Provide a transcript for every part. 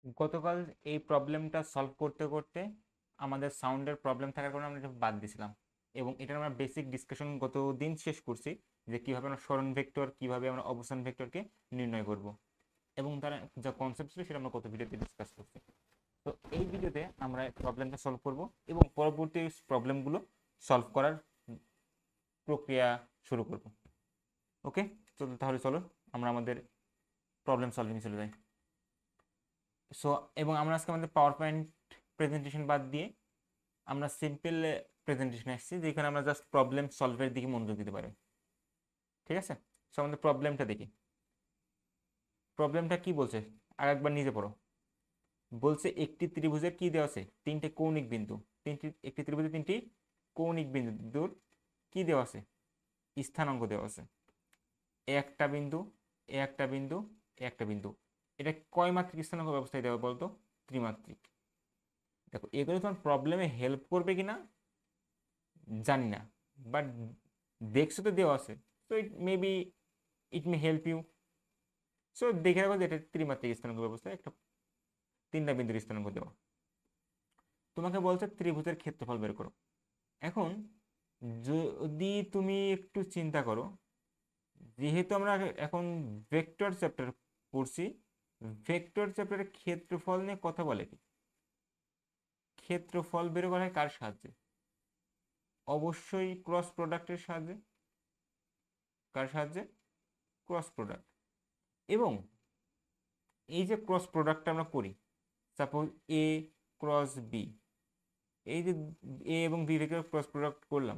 গতকাল এই প্রবলেমটা সলভ করতে করতে আমাদের সাউন্ডের প্রবলেম থাকার কারণে আমরা এটা বাদ দিয়েছিলাম, এবং এটার আমরা বেসিক ডিসকাশন গত দিন শেষ করছি যে কিভাবে আমরা সরণ ভেক্টর, কিভাবে আমরা অবস্থান ভেক্টরকে নির্ণয় করব, এবং তার যা কনসেপ্ট ছিল সেটা আমরা গত ভিডিওতে ডিসকাস করছি। তো এই ভিডিওতে আমরা প্রবলেমটা সলভ করব এবং পরবর্তী প্রবলেমগুলো সলভ করার প্রক্রিয়া শুরু করব। ওকে, তো তাহলে চলো আমরা আমাদের প্রবলেম সলভিং চলে যাই। সো এবং আমরা আজকে আমাদের পাওয়ার পয়েন্ট প্রেজেন্টেশন বাদ দিয়ে আমরা সিম্পল প্রেজেন্টেশন আসছি, যেখানে আমরা জাস্ট প্রবলেম সলভের দিকে মনোযোগ দিতে পারি। ঠিক আছে, সো আমাদের প্রবলেমটা দেখি। প্রবলেমটা কি বলছে আর একবার নিজে পড়ো। বলছে একটি ত্রিভুজের কি দেওয়া আছে, তিনটে কৌণিক বিন্দু। একটি ত্রিভুজের তিনটি কৌণিক বিন্দুর কি দেওয়া আছে, স্থানাঙ্ক দেওয়া আছে। একটা বিন্দু, একটা বিন্দু, একটা বিন্দু। এটা কয় মাত্রিক স্থানাঙ্ক ব্যবস্থায় দেওয়া বলতো? ত্রিমাত্রিক। দেখো এগুলো তোমার প্রবলেমে হেল্প করবে কিনা জানি না, বাট দেখছো তো দেওয়া আছে, so it may help you. So দেখে রাখো যে এটা ত্রিমাত্রিক স্থানাঙ্ক ব্যবস্থা, একটা তিনটা বিন্দুর স্থানাঙ্ক দেওয়া। তোমাকে বলছে ত্রিভুজের ক্ষেত্রফল বের করো। এখন যদি তুমি একটু চিন্তা করো, যেহেতু আমরা এখন ভেক্টর চ্যাপ্টার পড়ছি, ভেক্টর চ্যাপ্টারের ক্ষেত্রফল নিয়ে কথা বলে কি? ক্ষেত্রফল বের করা হয় কার সাহায্যে? অবশ্যই ক্রস প্রোডাক্টের সাহায্যে। কার সাহায্যে? Cross product. এবং এই যে ক্রস প্রোডাক্টটা আমরা করি, সাপোজ এ ক্রস বি, এই যে এ এবং বি ভেক্টর ক্রস প্রোডাক্ট করলাম,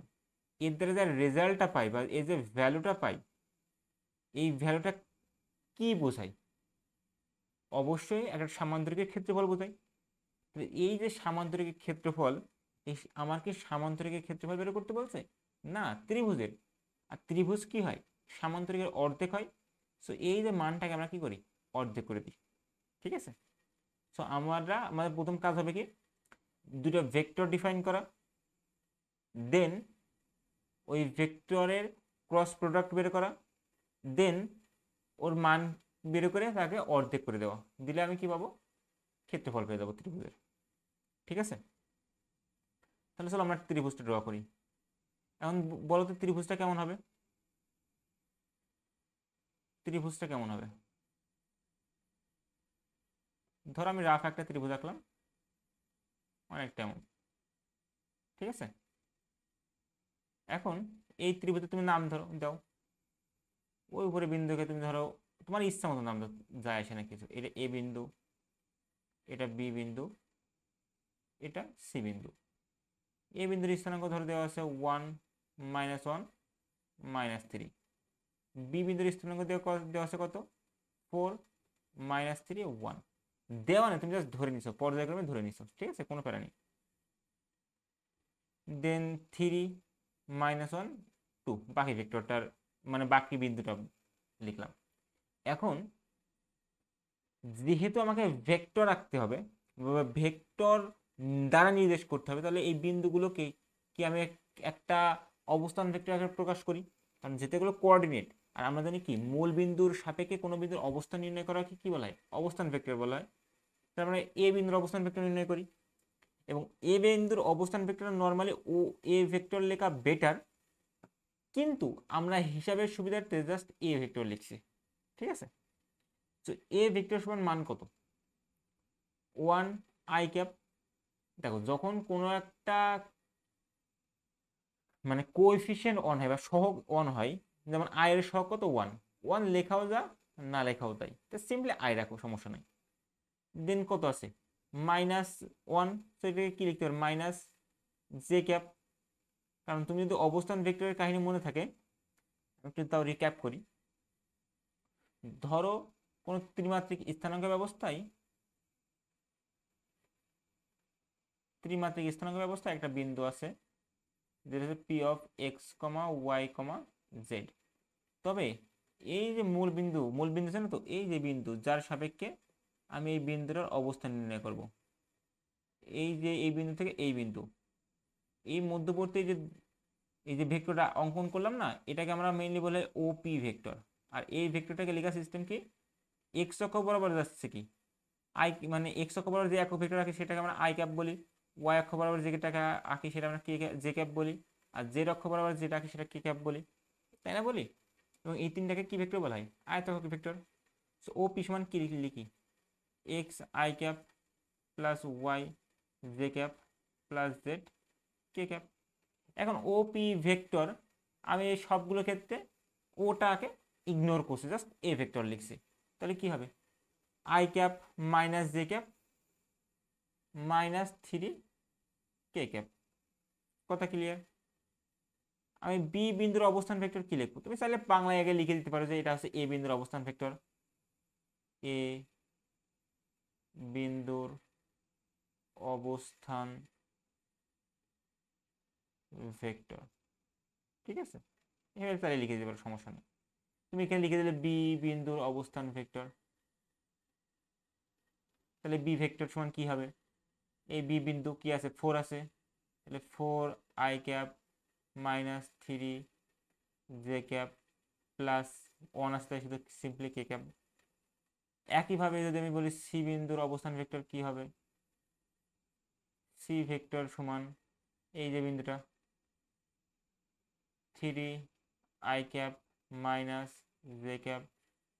এর দ্বারা যে রেজাল্টটা পাই বা এই যে ভ্যালুটা পাই, এই ভ্যালুটা কি বোঝায়? অবশ্যই একটা সামান্তরিকের ক্ষেত্রফল বোঝায়। এই যে সামান্তরিকের ক্ষেত্রফল, এই আমার কি সামান্তরিকের ক্ষেত্রফল বের করতে বলছে? না, ত্রিভুজের। আর ত্রিভুজ কি হয়? সামান্তরিকের অর্ধেক হয়। সো এই যে মানটাকে আমরা কি করি, অর্ধেক করে দিই। ঠিক আছে, সো আমাদের প্রথম কাজ হবে কি, দুটো ভেক্টর ডিফাইন করা, দেন ওই ভেক্টরের ক্রস প্রোডাক্ট বের করা, দেন ওর মান বের করে তাকে অর্ধেক করে দেওয়া। দিলে আমি কি পাবো? ক্ষেত্রফল পেয়ে যাবো ত্রিভুজের। ঠিক আছে, তাহলে চলো আমরা ত্রিভুজটা ড্র করি। এখন বলো তো ত্রিভুজটা কেমন হবে? ত্রিভুজটা কেমন হবে? ধরো আমি রাফ একটা ত্রিভুজ আঁকলাম, অনেকটা এমন। ঠিক আছে, এখন এই ত্রিভুজে তুমি নাম ধরো দাও। ওই উপরে বিন্দুকে তুমি ধরো তোমার ইচ্ছা মতো নাম দাও, যায় আসে না কিছু। এটা এ বিন্দু, এটা বি বিন্দু, এটা সি বিন্দু। এ বিন্দুর স্থানাঙ্ক ধরে দেওয়া আছে 1 -1 -3। বি বিন্দুর স্থানাঙ্ক দেওয়া আছে কত? 4 -3 1। দেওয়া নেই, তুমি জাস্ট ধরে নিছো, পর্যায়ক্রমে ধরে নিছো। ঠিক আছে, কোনো প্যারা নেই। দেন 3 -1 2, বাকি ভেক্টরটার মানে বাকি বিন্দুটা লিখলাম। এখন যেহেতু আমাকে ভেক্টর রাখতে হবে, ভেক্টর দ্বারা নির্দেশ করতে হবে, তাহলে এই বিন্দুগুলোকে কি আমি একটা অবস্থান ভেক্টর আকারে প্রকাশ করি, কারণ যেতেগুলো কোঅর্ডিনেট। আর আমরা জানি কি, মূল বিন্দুর সাপেক্ষে কোনো বিন্দুর অবস্থান নির্ণয় করা কি বলা হয়? অবস্থান ভেক্টর বলা হয়। তার মানে এ বিন্দুর অবস্থান ভেক্টর নির্ণয় করি, এবং এ বিন্দুর অবস্থান vector normally O A vector লেখা বেটার, কিন্তু আমরা হিসাবের সুবিধার্থে জাস্ট এ ভেক্টর লিখছি। ঠিক আছে, তো এ ভেক্টর সমান মান কত? 1 i ক্যাপ। দেখো যখন কোনো একটা মানে কোএফিসিয়েন্ট অন হয় বা সহগ অন হয়, যেমন আই এর সহগ কত? 1। 1 লেখাও যা, না লেখাও তাই, তো সিম্পলি আই রাখো, সমস্যা নাই। দেন কত আছে? -1। তো এটাকে কি লিখতে পারো? -j cap. কারণ তুমি যদি অবস্থান ভেক্টরের কাহিনী মনে থাকে, একটু তাও রিক্যাপ করি। ধরো কোন ত্রিমাত্রিক স্থানাঙ্ক ব্যবস্থায়, একটা বিন্দু আছে যেটা হচ্ছে P(x, y, z)। তবে এই যে মূল বিন্দু আছে না, তো এই যে বিন্দু যার সাপেক্ষে আমি এই বিন্দুটার অবস্থান নির্ণয় করব, এই যে এই বিন্দু থেকে এই বিন্দু, এই মধ্যবর্তী এই যে ভেক্টরটা অঙ্কন করলাম না, এটাকে আমরা মেইনলি বলে ওপি ভেক্টর। আর এই ভেক্টরটাকে লেখা সিস্টেম কি? এক্স অক্ষ বরাবর যাচ্ছে কি আই মানে এক্স অক্ষ বরাবর যে একক ভেক্টর আঁকি সেটাকে আমরা আই ক্যাপ বলি, ওয়াই অক্ষ বরাবর যেটাকে আঁকি সেটা আমরা জে ক্যাপ বলি, আর জেড অক্ষ বরাবর যেটা আঁকি সেটা কে ক্যাপ বলি, তাই না বলি? এবং এই তিনটাকে কি ভেক্টর বলা হয়? আয়তাকার ভেক্টর। সো ও পি সমান কি লিখি? X i cap plus y j cap plus z k cap. এখন ও পি ভেক্টর আমি এই সবগুলো ক্ষেত্রে ওটাকে ইগনোর করছি, জাস্ট এ ভেক্টর লিখছি। তাহলে কি হবে? I cap minus J cap minus 3 K cap. কথা ক্লিয়ার? আমি বি বিন্দুর অবস্থান ভেক্টর কি লিখবো? তুমি চাইলে বাংলায় আগে লিখে দিতে পারো যে এটা হচ্ছে এ বিন্দুর অবস্থান ভেক্টর, এ বিন্দুর অবস্থান ভেক্টর, ঠিক আছে? এভাবে চাইলে লিখে দিতে পারো, সমস্যা নেই। তুমি এখানে লিখে দিলে বি বিন্দুর অবস্থান ভেক্টর, তাহলে বি ভেক্টর সমান কি হবে? এই বি বিন্দু কি আছে? 4 আছে, তাহলে 4 I cap minus 3 J cap plus 1 আসতে শুধু সিম্পলি কে ক্যাপ। একইভাবে যদি আমি বলি সি বিন্দুর অবস্থান ভেক্টর কি হবে? সি ভেক্টর সমান এই যে বিন্দুটা 3 I cap minus J cap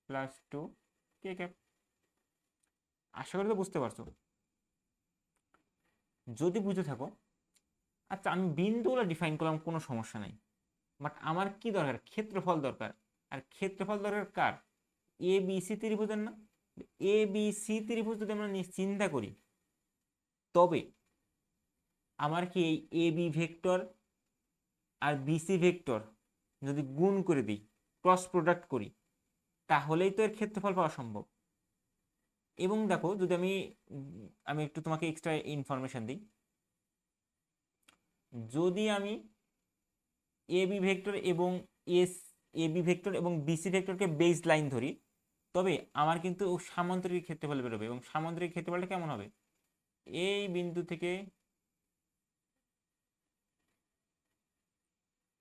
plus 2 K cap. আশা করি তো বুঝতে পারছো। যদি বুঝে থাকো, আচ্ছা আমি বিন্দুগুলো ডিফাইন করলাম, কোনো সমস্যা নেই, বাট আমার কি দরকার? ক্ষেত্রফল দরকার। আর ক্ষেত্রফল দরকার কার? এ বি সি ত্রিভুজের না? এ বি সি ত্রিভুজ যদি আমরা চিন্তা করি, তবে আমার কি এই এ বি ভেক্টর আর বিসি ভেক্টর যদি গুণ করে দিই, ক্রস প্রোডাক্ট করি, তাহলেই তো এর ক্ষেত্রফল পাওয়া সম্ভব। এবং দেখো যদি আমি আমি একটু তোমাকে এক্সট্রা ইনফরমেশন দিই, যদি আমি এ বি ভেক্টর এবং এ বি ভেক্টর এবং বিসি ভেক্টরকে বেস লাইন ধরি, তবে আমার কিন্তু সামান্তরিক ক্ষেত্রফল বেরোবে। এবং সামান্তরিক ক্ষেত্রফলটা কেমন হবে? এই বিন্দু থেকে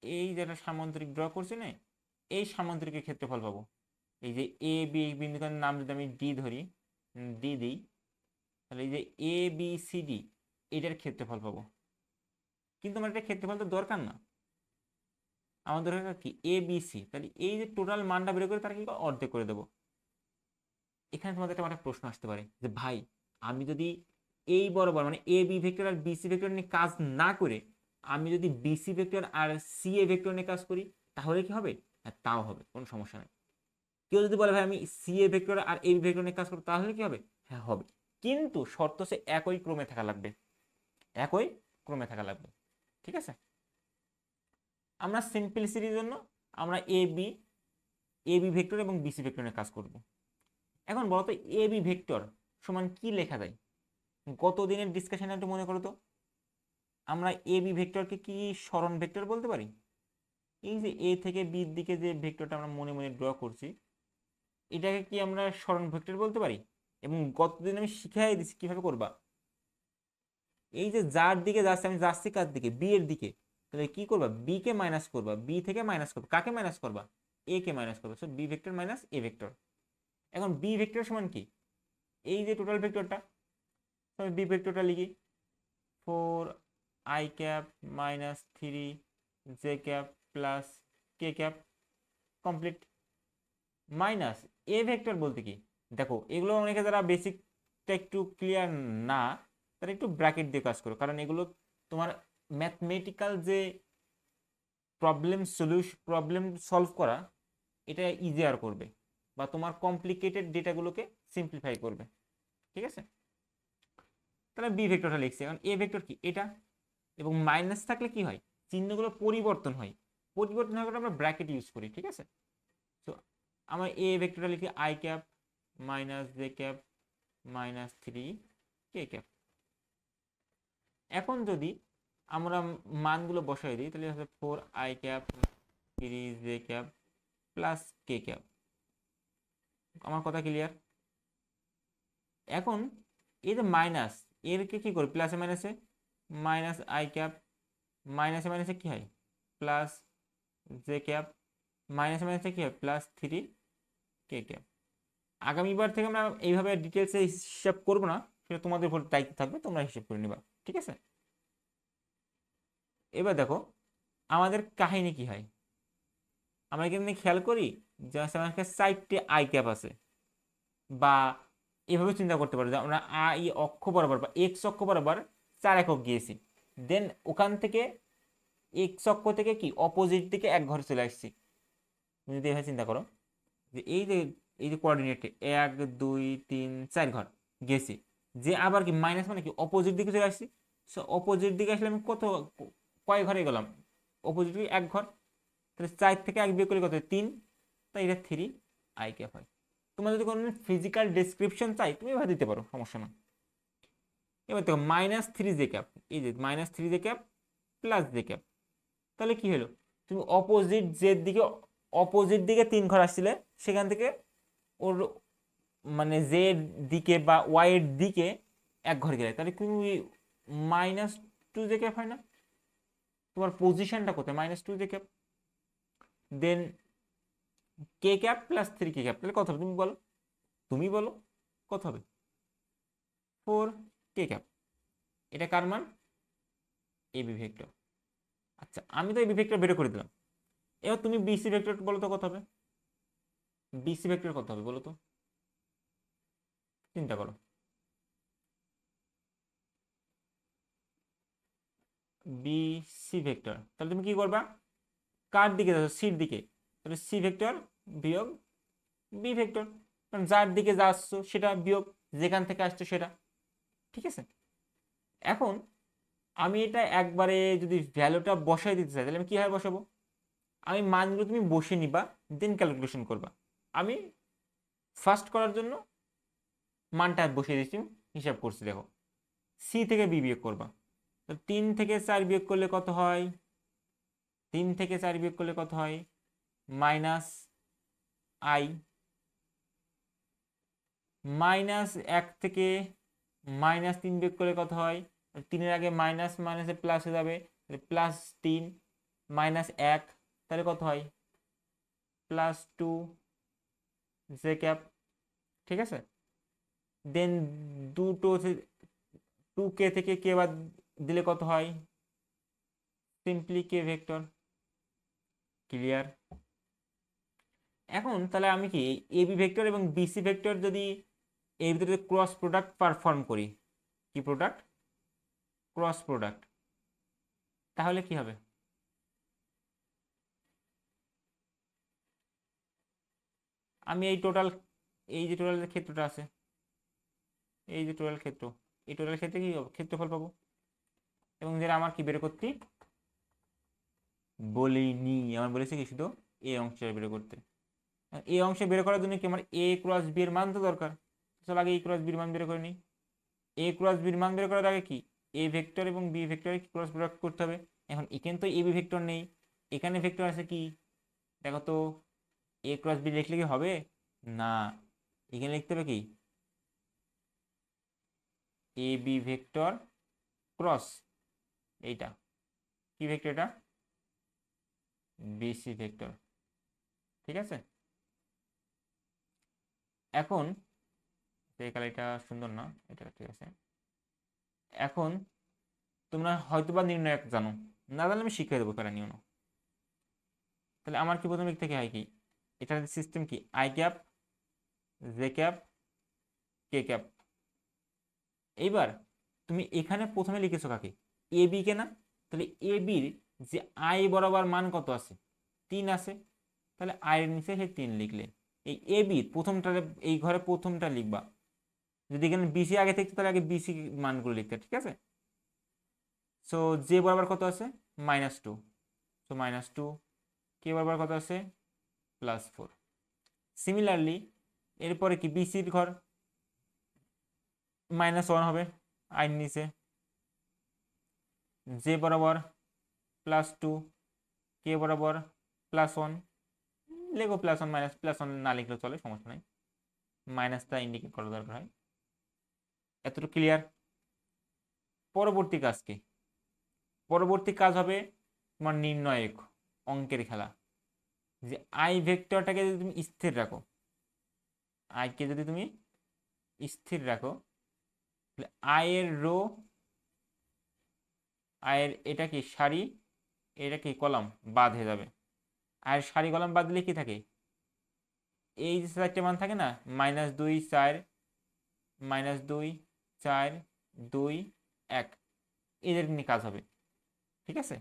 এই যেটা সামান্তরিক ড্র করছি না, এই সামান্তরিকের ক্ষেত্রফল পাবো। এই যে এ বি বিন্দুটার নাম যদি আমি ডি ধরি, ডি দিই, তাহলে এই যে এ বি সি ডি এটার ক্ষেত্রফল পাবো। কিন্তু আমার এটা ক্ষেত্রফল তো দরকার না, আমার দরকার কি? A B C. তাহলে এই যে টোটাল মানটা বের করে তার কি অর্ধেক করে দেবো। এখানে তোমাদের একটা প্রশ্ন আসতে পারে যে ভাই, আমি যদি এই বরাবর মানে এ বি ভেক্টর আর বিসি ভেক্টর নিয়ে কাজ না করে আমি যদি বিসি ভেক্টর আর সি এ ভেক্টর নিয়ে কাজ করি, তাহলে কি হবে? হ্যাঁ, তাও হবে, কোনো সমস্যা নেই। কেউ যদি বলে ভাই আমি সি এ ভেক্টর আর এ বি ভেক্টর নিয়ে কাজ করবো, তাহলে কি হবে? হ্যাঁ হবে, কিন্তু শর্ত হচ্ছে একই ক্রমে থাকা লাগবে, একই ক্রমে থাকা লাগবে, ঠিক আছে? আমরা সিম্পলিসিটির জন্য আমরা এ বি ভেক্টর এবং বিসি ভেক্টর নিয়ে কাজ করব। এখন বলতো এ বি ভেক্টর সমান কি লেখা যায়? গত দিনের ডিসকাশনে একটু মনে করো তো, আমরা এ বি ভেক্টরকে কি সরণ ভেক্টর বলতে পারি? এই যে এ থেকে বির দিকে যে ভেক্টরটা আমরা মনে মনে ড্র করছি, এটাকে কি আমরা সরণ ভেক্টর বলতে পারি? এবং গতদিন আমি শিখাই দিচ্ছি কিভাবে করবা। এই যে যার দিকে যাচ্ছে, আমি যাচ্ছি কার দিকে? বি এর দিকে। তাহলে কি করবা? বি কে মাইনাস করবা, বি থেকে মাইনাস করবা, কাকে মাইনাস করবা? এ কে মাইনাস করবা। So B vector minus A vector. এখন বি ভেক্টর সমান কি? এই যে টোটাল ভেক্টরটা, আমি বি ভেক্টরটা লিখি 4 I cap minus 3 J cap plus K cap, complete. Minus A vector বলতে কি? দেখো এগুলো অনেকে যারা বেসিকটা একটু ক্লিয়ার না, তারা একটু ব্র্যাকেট দিয়ে কাজ করো, কারণ এগুলো তোমার ম্যাথমেটিক্যাল যে প্রবলেম সলভ করা, এটা ইজিয়ার করবে, বা তোমার কমপ্লিকেটেড ডেটাগুলোকে সিম্পলিফাই করবে, ঠিক আছে? তাহলে বি ভেক্টরটা লিখছি। এখন এ ভেক্টর কি? এটা। এবং মাইনাস থাকলে কি হয়? চিহ্নগুলো পরিবর্তন হয়, পরিবর্তন হওয়ার আমরা ব্র্যাকেট ইউজ করি, ঠিক আছে? তো আমরা এ ভেক্টরটা লিখি I cap minus J cap minus 3 K cap. এখন যদি আমরা মানগুলো বসাই দিই, তাহলে হচ্ছে 4 I cap 3 J cap plus K cap. আমার কথা ক্লিয়ার? এখন এই যে মাইনাস, এরকে কি করি? প্লাসে মাইনাসে মাইনাস আই ক্যাপ, মাইনাসে মাইনাসে কি হয়? প্লাস জে ক্যাপ, মাইনাসে মাইনাসে কি হয়? প্লাস 3 কে ক্যাপ। আগামীবার থেকে আমরা এইভাবে ডিটেলসে হিসাব করবো না, সেটা তোমাদের উপর দায়িত্ব থাকবে, তোমরা হিসাব করে নিবা, ঠিক আছে? এবার দেখো আমাদের কাহিনী কি হয়। আমরা কিন্তু খেয়াল করি যে আমার কাছে 4টে আই ক্যাপ আছে, বা এভাবে চিন্তা করতে পারো যে আমরা আই অক্ষ বরাবর বা এক্স অক্ষ বরাবর 4 একক গিয়েছি, দেন ওখান থেকে এক্স অক্ষ থেকে কি অপোজিট দিকে এক ঘরে চলে আসছি। তুমি যদি এভাবে চিন্তা করো যে এই যে কোঅর্ডিনেটে 1 2 3 4 ঘর গেছি, যে আবার কি মাইনাস মানে কি অপোজিট দিকে চলে আসছি। সো অপোজিট দিকে আসলে আমি কয় ঘরে গেলাম? অপোজিট দিকে এক ঘর, তাহলে 4 থেকে 1 বিয়োগ করলে কত হয়? 3। তাই এটা 3 আই ক্যাপ হয়। তোমার যদি কোনো ফিজিক্যাল ডেসক্রিপশন চাই তুমি এভাবে দিতে পারো, সমস্যা না। এবার দেখো -3 জে ক্যাপ, এই যে -3 J cap plus J cap, তাহলে কি হলো? তুমি অপোজিট দিকে 3 ঘর আসছিলে, সেখান থেকে ওর মানে জে দিকে বা ওয়াই এর দিকে এক ঘর গেলে, তাহলে তুমি -2 জে ক্যাপ হয় না? তোমার পজিশনটা কোথায়? -2 জে ক্যাপ। দেন কে ক্যাপ প্লাস 3 কে ক্যাপ, তাহলে কত হবে তুমি বলো? তুমি বলো কত হবে? 4 কে ক্যাপ। এটা কার মান? AB vector. আচ্ছা, আমি তো এবি ভেক্টর বের করে দিলাম। এবার তুমি বিসি ভেক্টর বলো তো কত হবে? বিসি ভেক্টর কত হবে বলো তো, চিন্তা করো। বিসি ভেক্টর, তাহলে তুমি কি করবা? কার দিকে যাচ্ছ? সির দিকে, তাহলে সি ভেক্টর বিয়োগ বি ভেক্টর, কারণ যার দিকে যাচ্ছ সেটা বিয়োগ যেখান থেকে আসছো সেটা, ঠিক আছে? এখন আমি এটা একবারে যদি ভ্যালুটা বসাই দিতে চাই, তাহলে আমি কিভাবে বসাবো? আমি মানগুলো তুমি বসে নিবা, দেন ক্যালকুলেশন করবা। আমি ফার্স্ট করার জন্য মানটা বসিয়ে দিচ্ছি, হিসাব করছি। দেখো সি থেকে বি বিয়োগ করবা, তো 3 থেকে 4 বিয়োগ করলে কত হয়? 3 থেকে 4 বিয়োগ করলে কত হয়? Minus I. -1 থেকে -3 বিয়োগ করলে কত হয়? 3 এর আগে মাইনাস মাইনাসে প্লাস হয়ে যাবে, +3 -1, তাহলে কত হয়? +2 জে ক্যাপ, ঠিক আছে? দেন দুটো 2k থেকে কে বাদ দিলে কত হয়? সিম্পলি কে ভেক্টর। ক্লিয়ার? এখন তাহলে আমি কি এবি ভেক্টর এবং বিসি ভেক্টর যদি এর ভিতরে ক্রস প্রোডাক্ট পারফর্ম করি, কি প্রোডাক্ট? ক্রস প্রোডাক্ট, তাহলে কি হবে? আমি এই যে টোটাল ক্ষেত্রটা আছে, এই যে টোটাল ক্ষেত্র, এই টোটাল ক্ষেত্রে কি ক্ষেত্রফল পাবো, এবং যেটা আমার কি বের করতে বলিনি, আমার বলেছে কি শুধু এই অংশটা বের করতে। এই অংশে বের করার জন্য কি আমার এ ক্রস বি এর মান তো দরকার। চল আগে এ ক্রস বির মান বের করে নিই। এ ক্রস বির মান বের করার আগে কি এ ভেক্টর এবং বি ভেক্টরে ক্রস প্রোডাক্ট করতে হবে। এখন এখানে তো এ বি ভেক্টর নেই, এখানে ভেক্টর আছে কি দেখো তো, এ ক্রস বি লিখলে কি হবে? না, এখানে লিখতে হবে কি এ বি ভেক্টর ক্রস এইটা, কি ভেক্টর এটা? বিসি ভেক্টর, ঠিক আছে? এখন এই কালারটা সুন্দর না, এটা ঠিক আছে। এখন তোমরা হয়তোবা নির্ণায়ক জানো, না জানলে আমি শিখিয়ে দেবো, প্যারা নিও না। তাহলে আমার কি প্রথম দিক থেকে হয় কি, এটার সিস্টেম কি I cap J cap K cap. এইবার তুমি এখানে প্রথমে লিখেছো কাকে? এ বি কে না? তাহলে এ বির যে আই বরাবর মান কত আছে? 3 আছে, তাহলে আই এর নিচে সেই 3 লিখলে। এই এ বি প্রথমটা, এই ঘরে প্রথমটা লিখবা। যদি এখানে বিসি আগে থাকতো তাহলে আগে বিসি মানগুলো লিখতে, ঠিক আছে? সো জে বরাবর কত আছে? -2, সো -2। কে বরাবর কত আছে? +4। সিমিলারলি এরপরে কি বিসির ঘর -1 হবে আই নিচে, জে বরাবর +2, কে বরাবর +1, লেখো +1 +1 না লিখলেও চলে, সমস্যা নাই, মাইনাসটা ইন্ডিকেট করা দরকার হয়। এতটুকু ক্লিয়ার? পরবর্তী কাজ কি? পরবর্তী কাজ হবে তোমার নির্ণায়ক অঙ্কের খেলা, যে আই ভেক্টরটাকে যদি তুমি স্থির রাখো, আইকে যদি তুমি স্থির রাখো তাহলে আয়ের রো, আয়ের এটা কি সারি, এটা কি কলাম বাদ হয়ে যাবে। আয়ের সারি কলাম বাদ দিলে কি থাকে, এই যে চারটে মান থাকে না, -2 4 -2 4 2 1, এদের নিয়ে কাজ হবে। ঠিক আছে,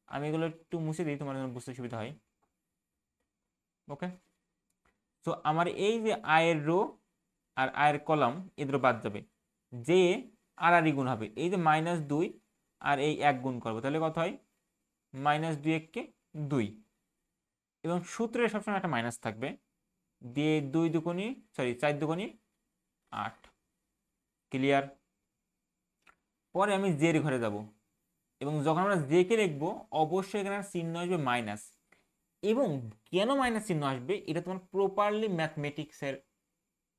আমি এগুলো একটু মুছে দিই তোমার জন্য বুঝতে সুবিধা হয়। ওকে, তো আমার এই যে আয়ের রো আর আয়ের কলাম এদের বাদ যাবে, যে আর গুণ হবে, এই যে -2 আর এই 1 গুণ করবো তাহলে কত হয়, -2 1 2, এবং সূত্রে সবসময় একটা মাইনাস থাকবে, দিয়ে 2 দুগুণি 4 দুগুণি 8। ক্লিয়ার? পরে আমি জের ঘরে যাব, এবং যখন আমরা জে কে লিখবো অবশ্যই এখানে চিহ্ন আসবে মাইনাস। এবং কেন মাইনাস চিহ্ন আসবে এটা তোমার প্রপারলি ম্যাথমেটিক্সের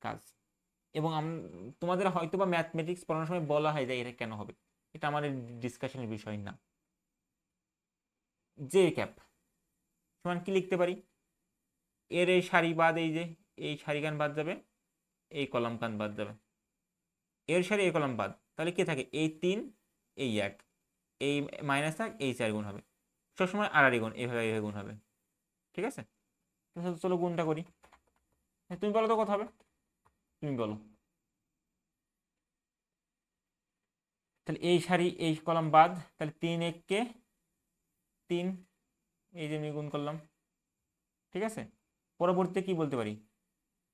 কাজ, এবং তোমাদের হয়তো বা ম্যাথমেটিক্স পড়ানোর সময় বলা হয় যে এটা কেন হবে, এটা আমাদের ডিসকাশনের বিষয় না। জে ক্যাপ সমান কি লিখতে পারি, এর এই সারি বাদ, এই যে এই সারি কান বাদ যাবে, এই কলাম কান বাদ যাবে, এর সারি এই কলাম বাদ, তাহলে কি থাকে, এই 3 এই 1, এই মাইনাস থাক, এই 4 গুণ হবে, সবসময় আর গুণ এইভাবে এইভাবে গুণ হবে। ঠিক আছে, চলো গুণটা করি। তুমি বলো তো কত হবে, তুমি বলো। তাহলে এই সারি এই কলাম বাদ, তাহলে 3 1 কে 3, এই যে আমি গুণ করলাম। ঠিক আছে, পরবর্তীতে কি বলতে পারি,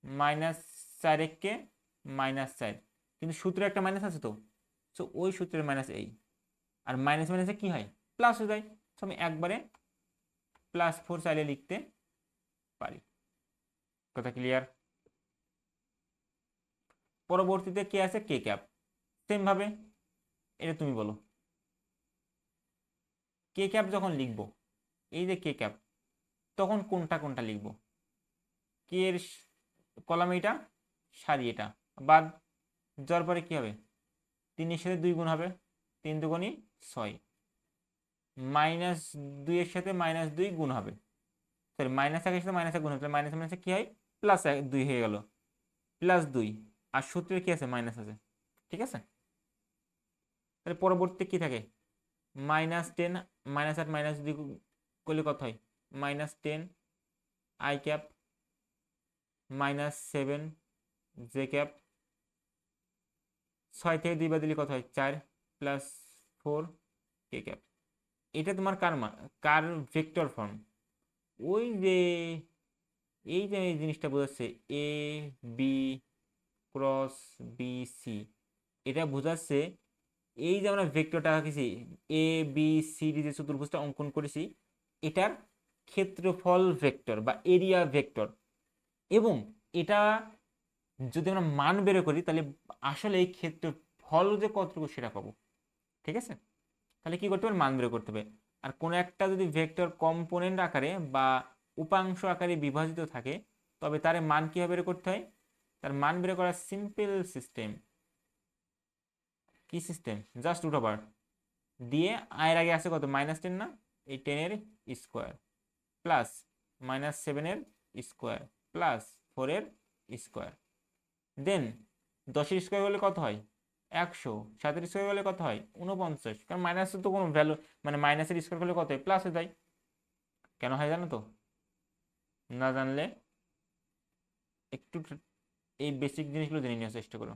-4 1 কে -4, কিন্তু সূত্রে একটা মাইনাস আছে তো, সো ওই সূত্রের মাইনাস এই, আর মাইনাস মাইনাসে কি হয়, প্লাস হয়ে যায়, তো আমি একবারে +4 চাইলে লিখতে পারি। কথা ক্লিয়ার? পরবর্তীতে কে আছে, কে ক্যাপ, সেম ভাবে এটা তুমি বলো। কে ক্যাপ যখন লিখবো, এই যে কে ক্যাপ, তখন কোনটা কোনটা লিখবো, কে এর কলাম এটা, সারি এটা বাদ যাওয়ার পরে কি হবে, 3 এর সাথে 2 গুণ হবে, 3 দুগুণি 6, -2 এর সাথে -2 গুণ হবে, সরি -1 এর সাথে -1 গুণ হবে, মাইনাস মাইনাসে কি হয়, +2 হয়ে গেল, +2, আর সূত্রের কি আছে, মাইনাস আছে। ঠিক আছে, তাহলে পরবর্তীতে কি থাকে, -10 -8 -2 করলে কত হয়, -10 আই ক্যাপ, -7 জে ক্যাপ, 6 থেকে 2 বাদ দিলে কত হয়, 4 +4 কে ক্যাপ। এটা তোমার কার ভেক্টর ফর্ম, ওই যে এই যে এই জিনিসটা বোঝাচ্ছে A B cross B C, এটা বোঝাচ্ছে এই যে আমরা ভেক্টরটা আঁকেছি, এ বি সি ডি যে চতুর্ভুজটা অঙ্কন করেছি, এটার ক্ষেত্রফল ভেক্টর বা এরিয়া ভেক্টর, এবং এটা যদি আমরা মান বের করি তাহলে আসলে এই ক্ষেত্রফল যে কতটুকু সেটা পাবো। ঠিক আছে, তাহলে কি করতে হবে, মান বের করতে হবে। আর কোন একটা যদি ভেক্টর কম্পোনেন্ট আকারে বা উপাংশ আকারে বিভাজিত থাকে, তবে তার মান কিভাবে বের করতে হয়, তার মান বের করার সিম্পল সিস্টেম, কি সিস্টেম, জাস্ট রুট ওভার দিয়ে, আয়ের আগে আছে কত, -10 না, এই 10 এর স্কোয়ার প্লাস -7 এর স্কোয়ার প্লাস 4 এর স্কোয়ার, দেন 10 এর স্কোয়ার হলে কত হয়, 100, 7 এর স্কোয়ার হলে কত হয়, 49, কারণ মাইনাসের তো কোনো ভ্যালু, মানে মাইনাসের স্কোয়ার হলে কত হয়, প্লাস হয়ে যায়। কেন হয় জানো তো, না জানলে একটু এই বেসিক জিনিসগুলো জেনে নেওয়ার চেষ্টা করো।